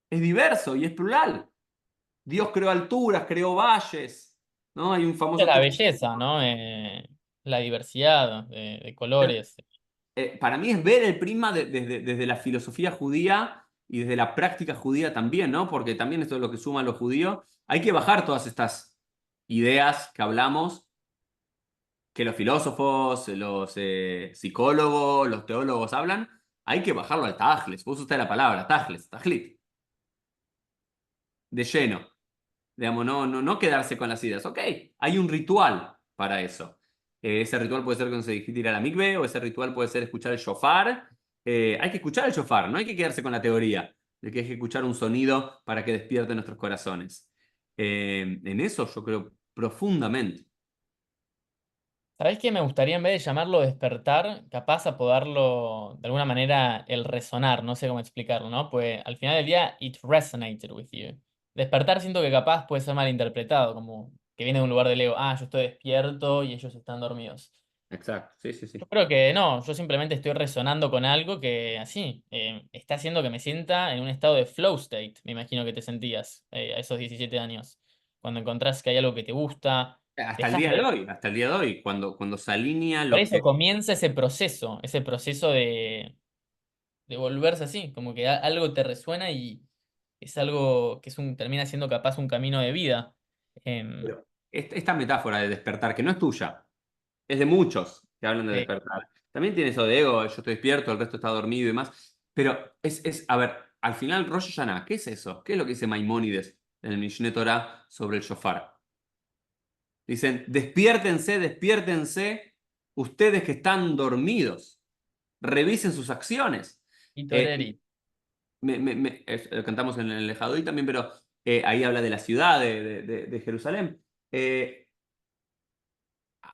es diverso y es plural. Dios creó alturas, creó valles, ¿no? Hay un Es famoso la texto. belleza, ¿no? La diversidad de colores. Para mí es ver el prisma desde la filosofía judía y desde la práctica judía también, ¿no? Porque también esto es lo que suma a lo judío. Hay que bajar todas estas ideas que hablamos, que los filósofos, los psicólogos, los teólogos hablan. Hay que bajarlo al tajles. Vos usted la palabra, tajles, tajlit, de lleno. Digamos, no quedarse con las ideas. Ok, hay un ritual para eso. Ese ritual puede ser cuando se dijiste ir a la mikve, o ese ritual puede ser escuchar el shofar. Hay que escuchar el shofar, no hay que quedarse con la teoría de que hay que escuchar un sonido para que despierte nuestros corazones. En eso yo creo profundamente. ¿Sabés qué? Me gustaría en vez de llamarlo despertar, capaz apodarlo de alguna manera el resonar, no sé cómo explicarlo, ¿no? Pues al final del día, it resonated with you. Despertar siento que capaz puede ser malinterpretado, como que viene de un lugar del ego, ah, yo estoy despierto y ellos están dormidos. Exacto, sí, sí, Yo sí. creo que no, yo simplemente estoy resonando con algo que así está haciendo que me sienta en un estado de flow state, me imagino que te sentías a esos 17 años, cuando encontrás que hay algo que te gusta, Hasta el dejas día de de... hoy, hasta el día de hoy, cuando se alinea Por lo eso que... comienza ese proceso de volverse así, como que algo te resuena y es algo que termina siendo capaz un camino de vida. Em, Pero esta metáfora de despertar, que no es tuya, es de muchos que hablan de eh, despertar. También tiene eso de ego, yo estoy despierto, el resto está dormido y demás. Pero a ver, al final, Rosh Hashanah, ¿qué es eso? ¿Qué es lo que dice Maimónides en el Mishneh Torah sobre el shofar? Dicen, despiértense, despiértense, ustedes que están dormidos, revisen sus acciones. y Eh, Toreri. lo cantamos en el Lejadoí también, pero ahí habla de la ciudad de Jerusalén. Eh,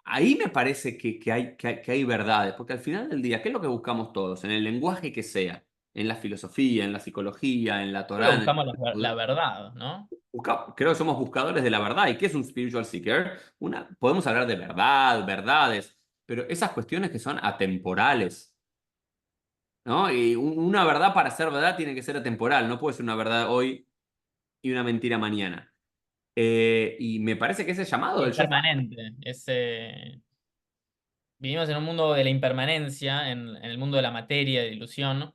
Ahí me parece que hay verdades, porque al final del día, ¿qué es lo que buscamos todos? En el lenguaje que sea, en la filosofía, en la psicología, en la Creo que Torá, en el buscamos la Talmud. verdad, ¿no? Creo que somos buscadores de la verdad. ¿Y qué es un spiritual seeker? Podemos hablar de verdad, verdades, pero esas cuestiones que son atemporales, ¿no? Y una verdad para ser verdad tiene que ser atemporal, no puede ser una verdad hoy y una mentira mañana. Y me parece que ese llamado del yo. Impermanente. Vivimos en un mundo de la impermanencia, en el mundo de la materia, de la ilusión,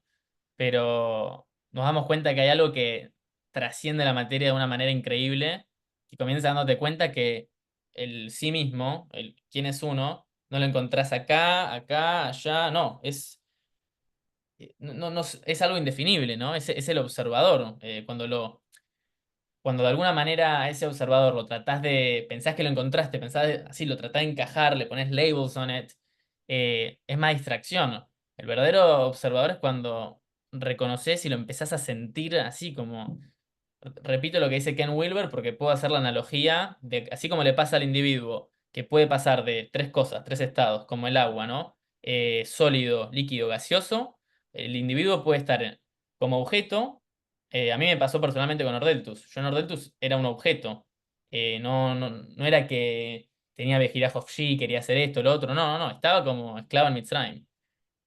pero nos damos cuenta que hay algo que trasciende la materia de una manera increíble y comienzas dándote cuenta que el sí mismo, el quién es uno, no lo encontrás acá, acá, allá, no, es algo indefinible, ¿no? Es el observador. Cuando de alguna manera a ese observador lo tratás pensás que lo encontraste, así, lo tratás de encajar, le pones labels on it, es más distracción. El verdadero observador es cuando reconoces y lo empezás a sentir así como, repito lo que dice Ken Wilber porque puedo hacer la analogía de, así como le pasa al individuo, que puede pasar de tres cosas, tres estados, como el agua, ¿no? Sólido, líquido, gaseoso. El individuo puede estar como objeto. A mí me pasó personalmente con Nordeltus. Yo en Nordeltus era un objeto. No era que tenía Bejiraj Ofshi, quería hacer esto, lo otro. No, no, no. Estaba como esclavo en Mitzrayim.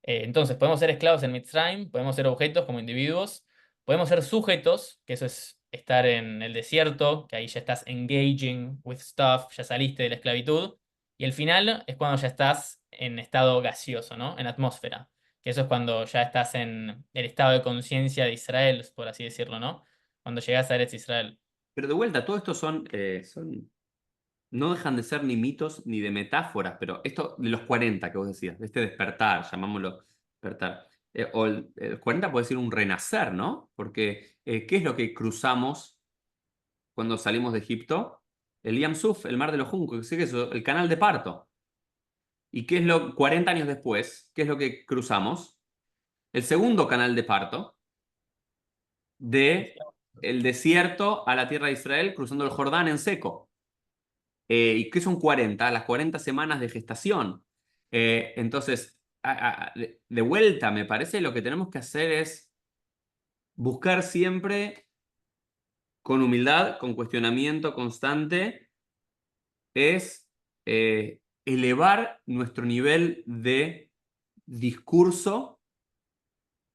Entonces, podemos ser esclavos en Mitzrayim, podemos ser objetos como individuos, podemos ser sujetos, que eso es estar en el desierto, que ahí ya estás engaging with stuff, ya saliste de la esclavitud, y el final es cuando ya estás en estado gaseoso, ¿no? En atmósfera, que eso es cuando ya estás en el estado de conciencia de Israel, por así decirlo, ¿no? Cuando llegas a Eretz Israel. Pero de vuelta, todo esto no dejan de ser ni mitos ni de metáforas, pero esto de los 40 que vos decías, de este despertar, llamámoslo despertar. O el 40 puede ser un renacer, ¿no? Porque, ¿qué es lo que cruzamos cuando salimos de Egipto? El Yam Suf, el mar de los juncos, ¿qué es eso? El canal de parto. ¿Y qué es 40 años después, qué es lo que cruzamos? El segundo canal de parto de el desierto a la tierra de Israel, cruzando el Jordán en seco. ¿Y qué son 40? Las 40 semanas de gestación. Entonces, de vuelta, me parece lo que tenemos que hacer es buscar siempre con humildad, con cuestionamiento constante, es elevar nuestro nivel de discurso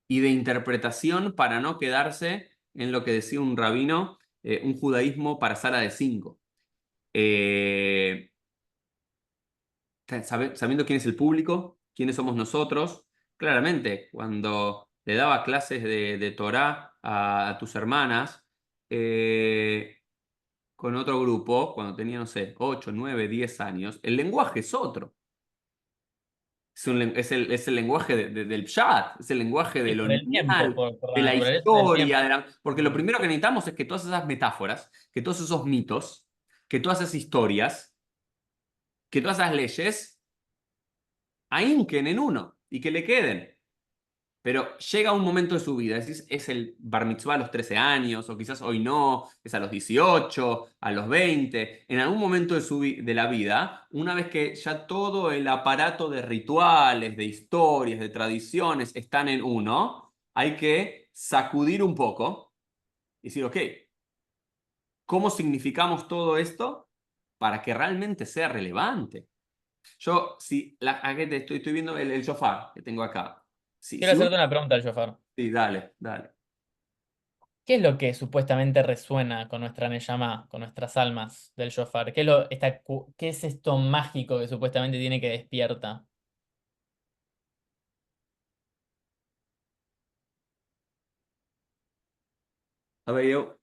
y de interpretación para no quedarse en lo que decía un rabino, un judaísmo para sala de cinco. Eh, Sabiendo quién es el público, quiénes somos nosotros, claramente, cuando le daba clases de Torá a tus hermanas, con otro grupo, cuando tenía, no sé, 8 9 10 años, el lenguaje es otro. Es el lenguaje del chat, es el lenguaje de Y lo por el tiempo, lineal, por de la la naturaleza del historia, tiempo. porque lo primero que necesitamos es que todas esas metáforas, que todos esos mitos, que todas esas historias, que todas esas leyes ahínquen en uno y que le queden. Pero llega un momento de su vida, es el bar mitzvah a los 13 años, o quizás hoy no, es a los 18, a los 20, en algún momento de la vida, una vez que ya todo el aparato de rituales, de historias, de tradiciones están en uno, hay que sacudir un poco y decir, ok, ¿cómo significamos todo esto para que realmente sea relevante? Yo, si acá estoy viendo el shofar que tengo acá. Quiero Si uno. hacerte una pregunta al shofar. Sí, dale, dale. ¿Qué es lo que supuestamente resuena con nuestra Neyamá, con nuestras almas del shofar? ¿Qué es esto mágico que supuestamente tiene que despierta? A ver,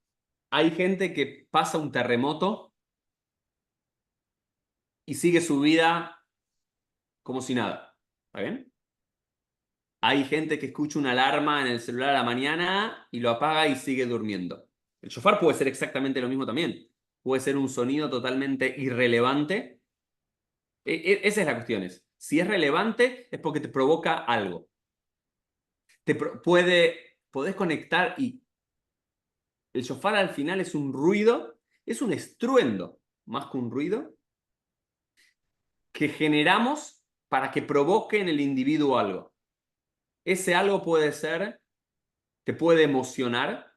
hay gente que pasa un terremoto y sigue su vida como si nada. ¿Está bien? Hay gente que escucha una alarma en el celular a la mañana y lo apaga y sigue durmiendo. El shofar puede ser exactamente lo mismo también. Puede ser un sonido totalmente irrelevante. Esa es la cuestión. Si es relevante es porque te provoca algo. Podés conectar y el shofar al final es un ruido, es un estruendo, más que un ruido, que generamos para que provoque en el individuo algo. Ese algo puede ser, te puede emocionar,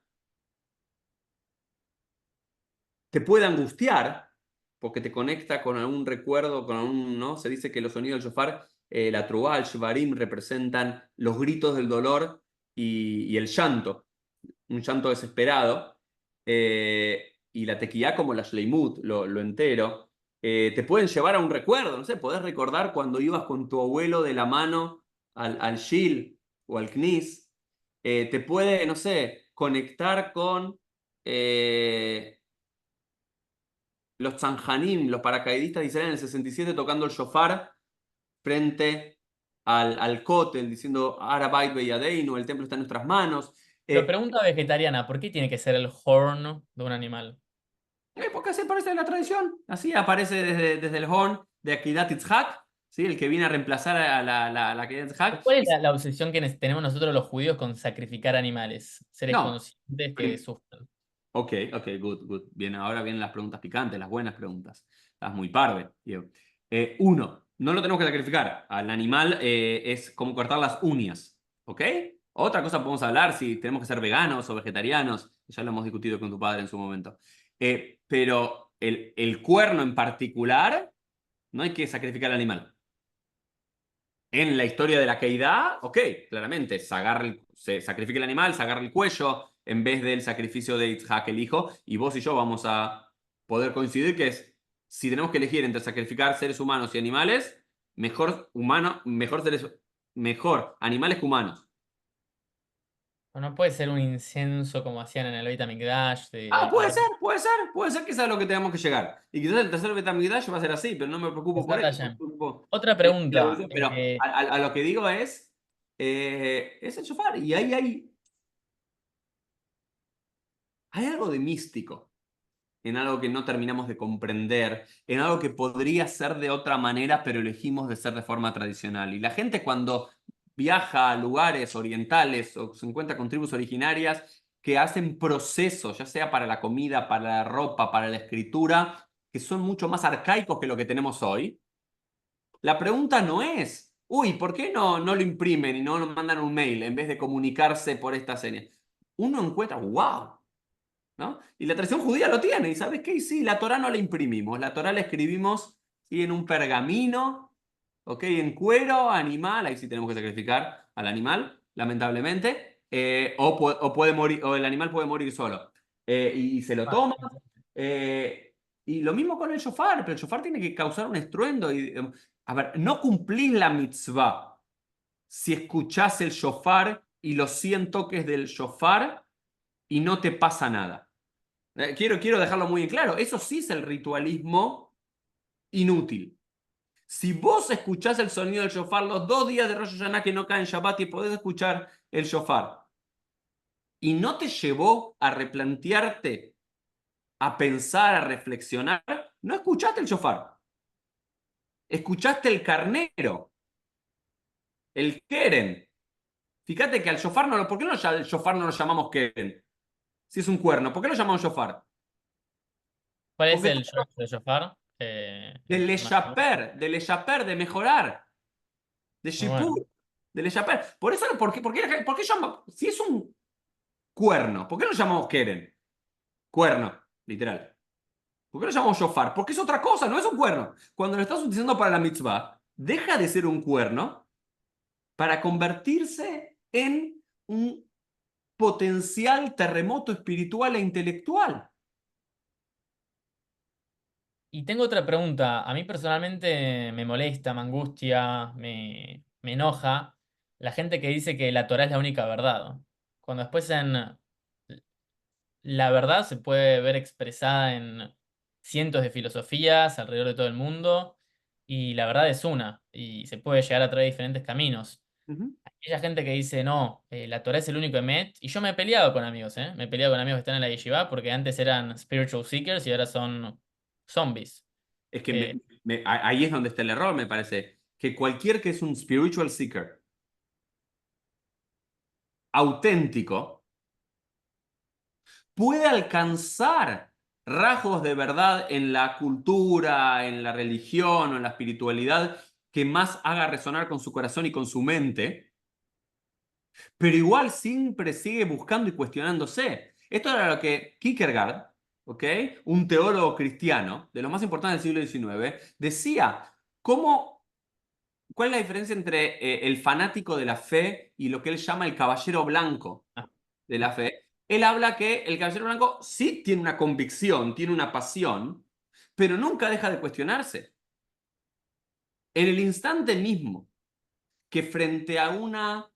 te puede angustiar, porque te conecta con algún recuerdo, con algún, ¿no? Se dice que los sonidos del shofar, la trubá, el shvarim, representan los gritos del dolor y el llanto, un llanto desesperado, y la tequillá como la shleimut, lo entero, te pueden llevar a un recuerdo, no sé, podés recordar cuando ibas con tu abuelo de la mano al Shil o al Knis, te puede, no sé, conectar con los Tzanjanim, los paracaidistas de Israel en el 67 tocando el shofar frente al Kotel, diciendo Arabait Beyadeinu, el templo está en nuestras manos. Pero Eh, pregunta vegetariana, ¿por qué tiene que ser el horn de un animal? Porque así aparece en la tradición. Así aparece desde el Horn de Akedat Yitzhak. ¿sí? El que viene a reemplazar a la que es Hack. ¿Cuál es la obsesión que tenemos nosotros los judíos con sacrificar animales? Seres No, conscientes que prim- sufren. ok, ok, good, good. Bien, ahora vienen las preguntas picantes, las buenas preguntas. Estás muy parve, Diego. Uno, no lo tenemos que sacrificar. Al animal es como cortar las uñas, ¿ok? Otra cosa podemos hablar si tenemos que ser veganos o vegetarianos. Ya lo hemos discutido con tu padre en su momento. Pero el cuerno en particular, no hay que sacrificar al animal. En la historia de la Keidá, ok, claramente, se sacrifica el animal, se agarra el cuello en vez del sacrificio de Itzhak el hijo, y vos y yo vamos a poder coincidir que es, si tenemos que elegir entre sacrificar seres humanos y animales, mejor animales que humanos. O no puede ser un incenso como hacían en el Beit HaMikdash Ah, de puede ser que sea lo que tengamos que llegar. Y quizás el tercer Betamigdash va a ser así, pero no me preocupo por Besat eso. Me Hashem. preocupo Otra en la pregunta. evolución. Pero a lo que digo es el shofar. Y ahí hay algo de místico en algo que no terminamos de comprender, en algo que podría ser de otra manera, pero elegimos de ser de forma tradicional. Y la gente cuando viaja a lugares orientales o se encuentra con tribus originarias que hacen procesos, ya sea para la comida, para la ropa, para la escritura, que son mucho más arcaicos que lo que tenemos hoy, la pregunta no es, uy, ¿por qué no lo imprimen y no lo mandan un mail en vez de comunicarse por esta serie? Uno encuentra, wow, ¿no? Y la tradición judía lo tiene. ¿Y sabes qué? Y sí, la Torá no la imprimimos. La Torá la escribimos ¿sí? En un pergamino, ¿ok? En cuero, animal. Ahí sí tenemos que sacrificar al animal, lamentablemente. O puede morir, o el animal puede morir solo. Y se lo toma. Y lo mismo con el shofar, pero el shofar tiene que causar un estruendo. A ver, no cumplís la mitzvah si escuchás el shofar y los 100 toques del shofar y no te pasa nada. Quiero dejarlo muy en claro. Eso sí es el ritualismo inútil. Si vos escuchás el sonido del shofar los 2 días de Rosh Hashanah que no caen Shabbat y podés escuchar el shofar y no te llevó a replantearte, a pensar, a reflexionar, no escuchaste el shofar. Escuchaste el carnero, el keren. Fíjate que al shofar ¿por qué el shofar no lo llamamos keren? Si es un cuerno, ¿por qué lo llamamos shofar? ¿Cuál es Porque el de shofar? de Más o menos. de mejorar. De Muy bueno. Shipur, de Le Chaper. Por eso, ¿por qué si es un cuerno, ¿por qué lo llamamos Keren? Cuerno, literal. ¿Por qué lo llamamos shofar? Porque es otra cosa, no es un cuerno. Cuando lo estás utilizando para la mitzvah, deja de ser un cuerno para convertirse en un potencial terremoto espiritual e intelectual. Y tengo otra pregunta. A mí personalmente me molesta, me angustia, me enoja la gente que dice que la Torah es la única verdad. Cuando después en la verdad se puede ver expresada en cientos de filosofías alrededor de todo el mundo y la verdad es una y se puede llegar a través de diferentes caminos. Ujú. Aquella gente que dice no, la Torah es el único emet, y yo me he peleado con amigos, ¿eh? Me he peleado con amigos que están en la yeshiva porque antes eran spiritual seekers y ahora son zombies. Es que Eh, ahí es donde está el error, me parece. Que cualquier que es un spiritual seeker auténtico puede alcanzar rasgos de verdad en la cultura, en la religión o en la espiritualidad que más haga resonar con su corazón y con su mente, pero igual siempre sigue buscando y cuestionándose. Esto era lo que Kierkegaard, ¿ok? Un teólogo cristiano de los más importantes del siglo XIX, decía, ¿cuál es la diferencia entre el fanático de la fe y lo que él llama el caballero blanco ah, de la fe? Él habla que el caballero blanco sí tiene una convicción, tiene una pasión, pero nunca deja de cuestionarse. En el instante mismo que frente a una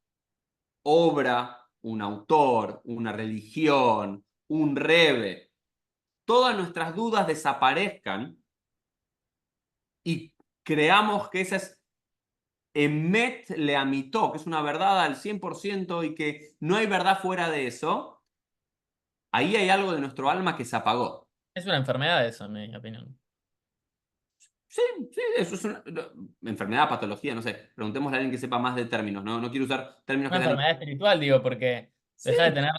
obra, un autor, una religión, un rebe, todas nuestras dudas desaparezcan y creamos que esa es Emet le amitó, que es una verdad al 100% y que no hay verdad fuera de eso, ahí hay algo de nuestro alma que se apagó. es una enfermedad eso, en mi opinión. Sí, sí, eso es una enfermedad, patología, no sé. Preguntémosle a alguien que sepa más de términos, ¿no? No quiero usar términos Una que sean... enfermedad espiritual, digo, porque Sí, deja de tener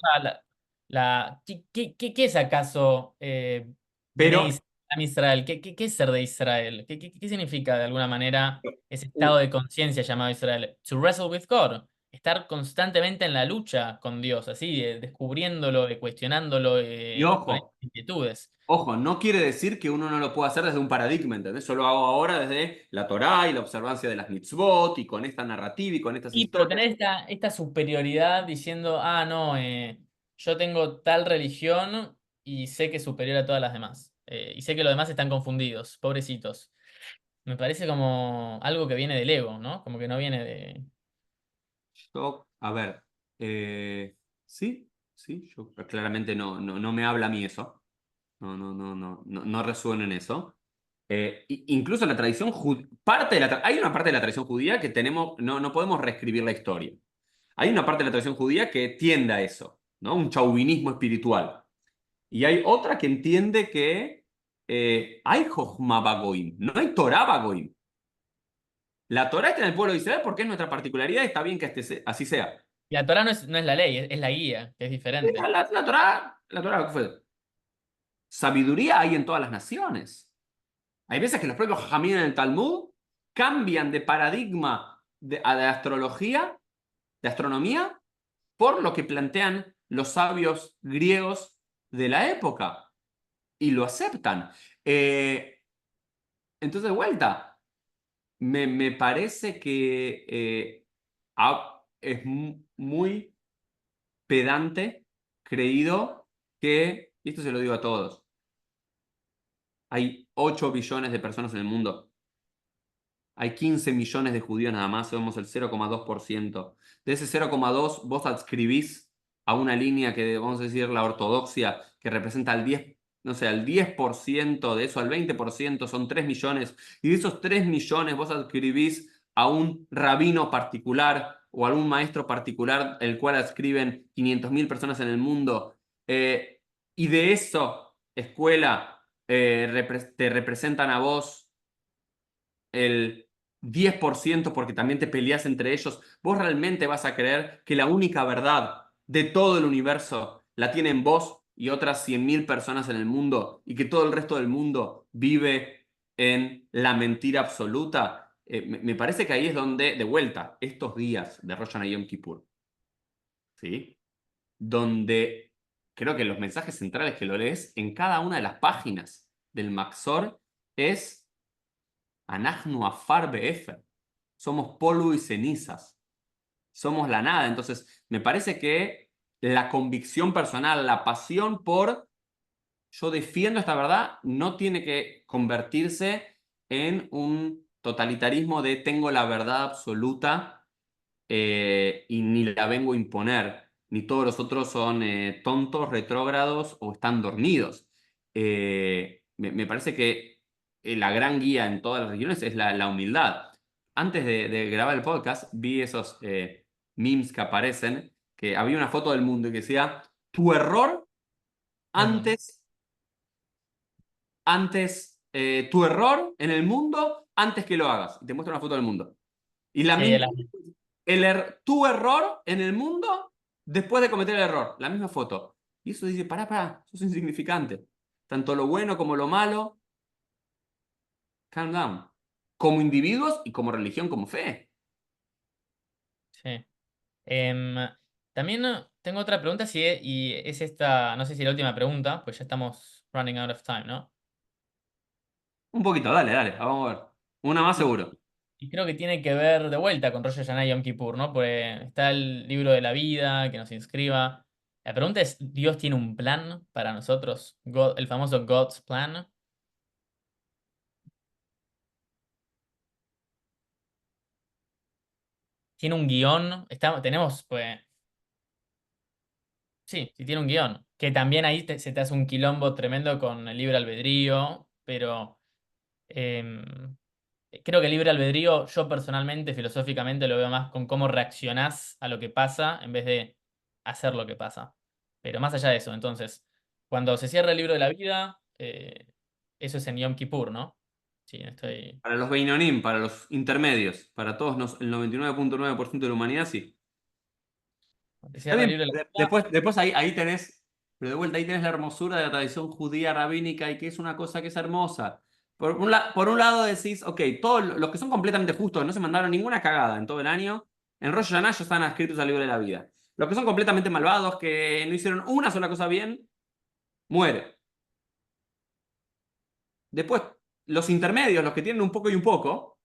¿qué es acaso Bnei pero Israel? ¿Qué es ser de Israel? ¿Qué significa de alguna manera ese estado de conciencia llamado Israel? To wrestle with God. Estar constantemente en la lucha con Dios, así, descubriéndolo, cuestionándolo, y con estas ojo, inquietudes. ojo, no quiere decir que uno no lo pueda hacer desde un paradigma, ¿entendés? Yo lo hago ahora desde la Torá y la observancia de las mitzvot y con esta narrativa y con estas Y pero historias. tener esta superioridad diciendo, ah, no, yo tengo tal religión y sé que es superior a todas las demás. Y sé que los demás están confundidos, pobrecitos. Me parece como algo que viene del ego, ¿no? Como que no viene de... Yo, a ver, sí, sí, yo claramente no me habla a mí eso. No resueno en eso. Incluso la tradición parte de hay una parte de la tradición judía que tenemos, no podemos reescribir la historia. Hay una parte de la tradición judía que tiende a eso, ¿no? Un chauvinismo espiritual. Y hay otra que entiende que hay Jochma Bagoim, no hay Torah Bagoim. La Torah está en el pueblo de Israel porque es nuestra particularidad y está bien que así sea. La Torah no es la ley, es la guía, que es diferente. La Torah, ¿qué fue? Sabiduría hay en todas las naciones. Hay veces que los propios Jajamín en el Talmud cambian de paradigma de astrología, de astronomía, por lo que plantean los sabios griegos de la época y lo aceptan. Eh, entonces, de vuelta, me parece que es muy pedante, creído que, y esto se lo digo a todos, hay 8 billones de personas en el mundo. Hay 15 millones de judíos nada más, somos el 0,2%. De ese 0,2 vos adscribís a una línea que, vamos a decir, la ortodoxia, que representa al 10, no sé, al 10% de eso, al 20% son 3 millones. Y de esos 3 millones vos adscribís a un rabino particular o a algún maestro particular, el cual adscriben 500.000 personas en el mundo. Y de eso, escuela, te representan a vos el 10% porque también te peleas entre ellos, vos realmente vas a creer que la única verdad de todo el universo la tienen vos y otras 100.000 personas en el mundo y que todo el resto del mundo vive en la mentira absoluta. Me parece que ahí es donde, de vuelta, estos días de Rosh Hashanah y Yom Kippur, ¿sí? Donde creo que los mensajes centrales que lo lees en cada una de las páginas del Maxor es Anachnu Afar Be'efer. Somos polvo y cenizas. Somos la nada. Entonces, me parece que la convicción personal, la pasión por yo defiendo esta verdad, no tiene que convertirse en un totalitarismo de tengo la verdad absoluta y ni la vengo a imponer, ni todos los otros son tontos, retrógrados o están dormidos. Me parece que la gran guía en todas las regiones es la humildad. Antes de grabar el podcast, vi esos memes que aparecen, que había una foto del mundo y que decía, tu error Ujú. antes, tu error en el mundo antes que lo hagas. Y te muestra una foto del mundo. Y la Sí, misma tu error en el mundo después de cometer el error. La misma foto. Y eso dice, pará, sos insignificante. Tanto lo bueno como lo malo, calm down. Como individuos y como religión, como fe. sí. Em, también tengo otra pregunta, y es esta, no sé si la última pregunta, pues ya estamos running out of time, ¿no? Un poquito, dale, vamos a ver. Una más Y, seguro. y creo que tiene que ver de vuelta con Rosh Hashanah y Yom Kippur, ¿no? Porque está el libro de la vida que nos inscriba. La pregunta es, ¿Dios tiene un plan para nosotros? El famoso God's plan. ¿Tiene un guión? Tenemos, pues, sí, tiene un guión. Que también ahí se te hace un quilombo tremendo con el libre albedrío, pero em, creo que el libre albedrío, yo personalmente, filosóficamente, lo veo más con cómo reaccionás a lo que pasa en vez de hacer lo que pasa. Pero más allá de eso, entonces, cuando se cierra el libro de la vida, eso es en Yom Kippur, ¿no? Sí, estoy. Para los Beinonim, para los intermedios, para todos el 99,9% de la humanidad, sí. Aunque Está cierra el bien, libro de la vida. después ahí tenés, pero de vuelta ahí tenés la hermosura de la tradición judía rabínica y que es una cosa que es hermosa. Por un lado decís, ok, todos los que son completamente justos, que no se mandaron ninguna cagada en todo el año, en Rosh Hashanah ya están escritos al libro de la vida. Los que son completamente malvados, que no hicieron una sola cosa bien, muere. Después, los intermedios, los que tienen un poco y un poco,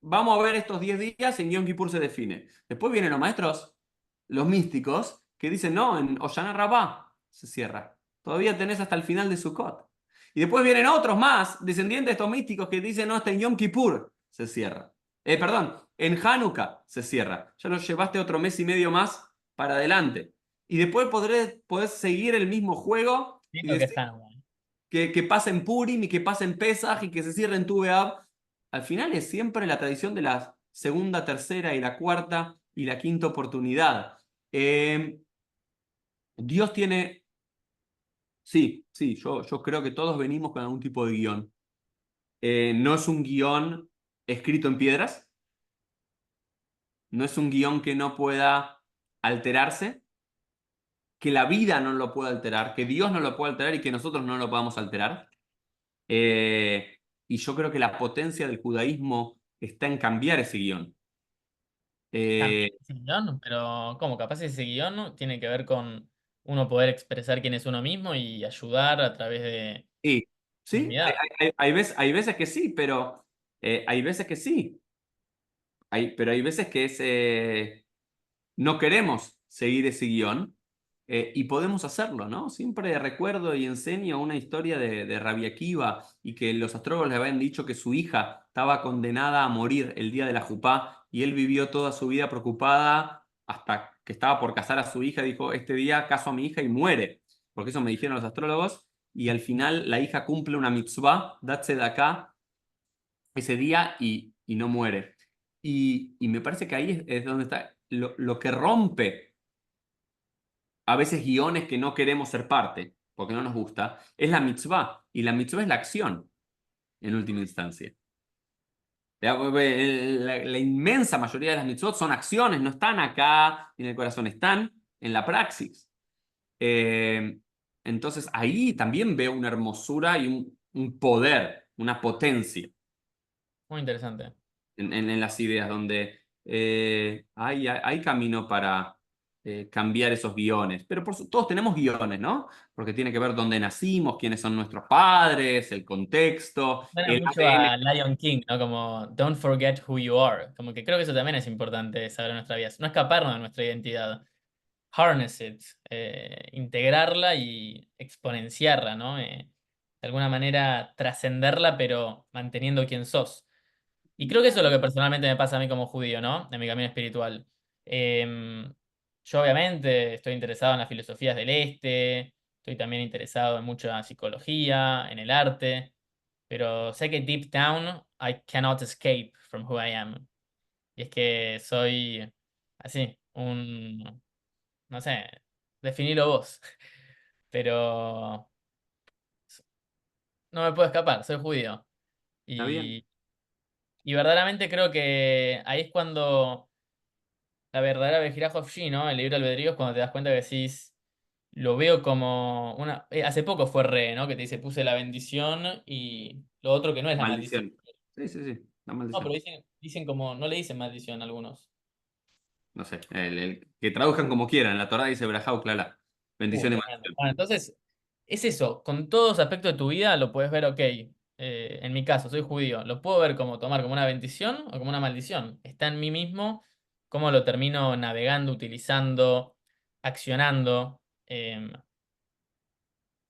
vamos a ver estos 10 días en Yom Kippur se define. Después vienen los maestros, los místicos, que dicen, no, en Hoshana Rabbah se cierra. Todavía tenés hasta el final de Sukkot. Y después vienen otros más, descendientes de estos místicos, que dicen, no, hasta en Yom Kippur se cierra. Perdón, en Hanukkah se cierra. Ya lo llevaste otro mes y medio más para adelante. Y después podés seguir el mismo juego Sí, y lo que decir está, bueno. que pasa en Purim y que pasa en Pesach y que se cierre en Tu B'Av. Al final es siempre la tradición de la segunda, tercera y la cuarta y la quinta oportunidad. Eh, Dios tiene, sí, sí, yo creo que todos venimos con algún tipo de guión. No es un guión escrito en piedras, no es un guión que no pueda alterarse, que la vida no lo pueda alterar, que Dios no lo pueda alterar y que nosotros no lo podamos alterar. Eh, y yo creo que la potencia del judaísmo está en cambiar ese guión. Cambiar Eh, ese guión, pero ¿cómo? Capaz ese guión, ¿no? Tiene que ver con uno poder expresar quién es uno mismo y ayudar a través de y sí, comunidad. hay veces que sí, pero hay veces que sí. Pero hay veces que no queremos seguir ese guión y podemos hacerlo, ¿no? Siempre recuerdo y enseño una historia de Rabbi Akiva y que los astrólogos le habían dicho que su hija estaba condenada a morir el día de la Jupá y él vivió toda su vida preocupada hasta que estaba por casar a su hija. Dijo, este día caso a mi hija y muere, porque eso me dijeron los astrólogos. Y al final la hija cumple una mitzvah, datse de acá, ese día y no muere. Y me parece que ahí es donde está lo que rompe a veces guiones que no queremos ser parte, porque no nos gusta, es la mitzvah. Y la mitzvah es la acción, en última instancia. La inmensa mayoría de las mitzvot son acciones, no están acá en el corazón, están en la praxis. Eh, entonces ahí también veo una hermosura y un poder, una potencia Muy interesante. en las ideas, donde hay camino para cambiar esos guiones. Pero todos tenemos guiones, ¿no? Porque tiene que ver dónde nacimos, quiénes son nuestros padres, el contexto, Suena el mucho ADN. a Lion King, ¿no? Como don't forget who you are. Como que creo que eso también es importante saber en nuestra vida. No escaparnos de nuestra identidad. Harness it, integrarla y exponenciarla, ¿no? De alguna manera trascenderla, pero manteniendo quién sos. Y creo que eso es lo que personalmente me pasa a mí como judío, ¿no? En mi camino espiritual. Yo obviamente estoy interesado en las filosofías del este, estoy también interesado en mucha psicología, en el arte, pero sé que deep down I cannot escape from who I am. Y es que soy así, no sé, definilo vos, pero no me puedo escapar, soy judío. ¿Está bien? Y, y verdaderamente creo que ahí es cuando la verdadera Bejiraj of Shi, ¿no? El libro albedrío es cuando te das cuenta que decís, lo veo como una. Hace poco fue re, ¿no? Que te dice, puse la bendición y lo otro que no es la maldición. Maldición. Sí, sí, sí, la No, pero maldición. dicen como, no le dicen maldición a algunos. No sé, que traduzcan como quieran. La Torá dice Berajá u Clalá. Bendición y Tremendo. maldición. Bueno, entonces, es eso, con todos los aspectos de tu vida lo puedes ver, ok, en mi caso, soy judío, lo puedo ver como tomar como una bendición o como una maldición. Está en mí mismo cómo lo termino navegando, utilizando, accionando.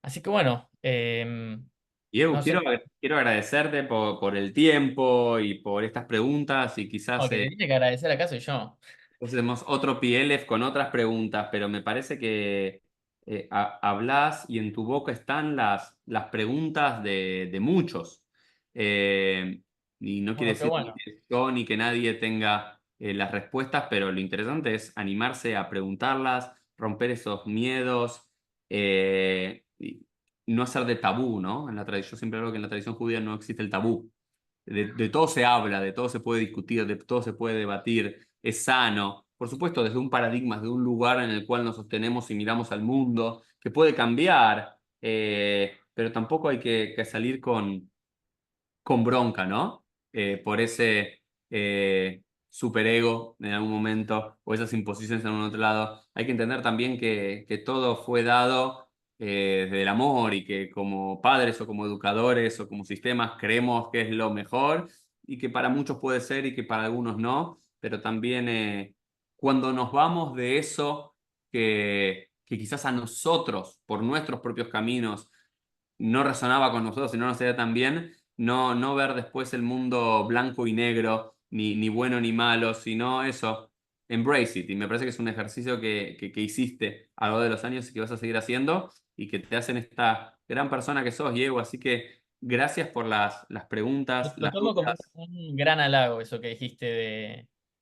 Así que bueno, Diego, no sé, quiero agradecerte por el tiempo y por estas preguntas y no, quizás que te tiene que agradecer acá soy yo. hacemos otro PLF con otras preguntas, pero me parece que hablas y en tu boca están las preguntas de muchos. Eh, y no quiere Bueno, qué decir ni bueno. que yo ni que nadie tenga las respuestas, pero lo interesante es animarse a preguntarlas, romper esos miedos. Y no hacer de tabú, ¿no? En la tradición, yo siempre hablo que en la tradición judía no existe el tabú. De todo se habla, de todo se puede discutir, de todo se puede debatir, es sano. Por supuesto, desde un paradigma, desde un lugar en el cual nos sostenemos y miramos al mundo, que puede cambiar, pero tampoco hay que salir con bronca, ¿no? Por ese superego en algún momento o esas imposiciones en un otro lado. Hay que entender también que todo fue dado desde el amor y que como padres o como educadores o como sistemas creemos que es lo mejor y que para muchos puede ser y que para algunos no, pero también cuando nos vamos de eso que quizás a nosotros, por nuestros propios caminos, no resonaba con nosotros y no nos hacía tan bien, no ver después el mundo blanco y negro, ni bueno ni malo, sino eso, embrace it. Y me parece que es un ejercicio que hiciste a lo largo de los años y que vas a seguir haciendo y que te hacen esta gran persona que sos, Diego. Así que gracias por las preguntas, Lo las tomo como dudas. un gran halago eso que dijiste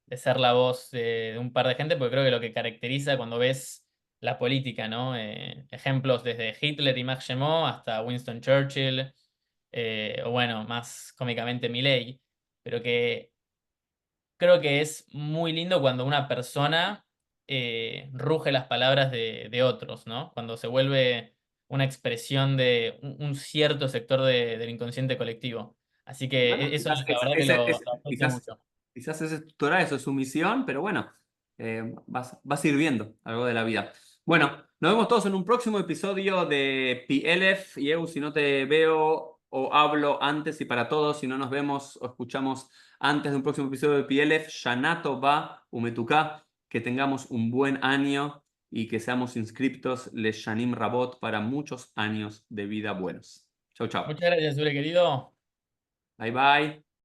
de ser la voz de un par de gente, porque creo que lo que caracteriza cuando ves la política, ¿no? Ejemplos desde Hitler y Max Gemot hasta Winston Churchill, o bueno, más cómicamente Milley, pero que creo que es muy lindo cuando una persona ruge las palabras de otros, ¿no? Cuando se vuelve una expresión de un cierto sector del inconsciente colectivo. Así que Bueno, eso la verdad que lo aprecio mucho. quizás ese es tutorial, eso es su misión, pero bueno, vas a ir viendo algo de la vida. Bueno, nos vemos todos en un próximo episodio de PLF. Y Eu, si no te veo o hablo antes y para todos, si no nos vemos o escuchamos antes de un próximo episodio de PLF, Shanato va Umetuká, que tengamos un buen año y que seamos inscriptos Le Shanim Rabot para muchos años de vida buenos. Chau, chau. Muchas gracias, Zure, querido. Bye bye.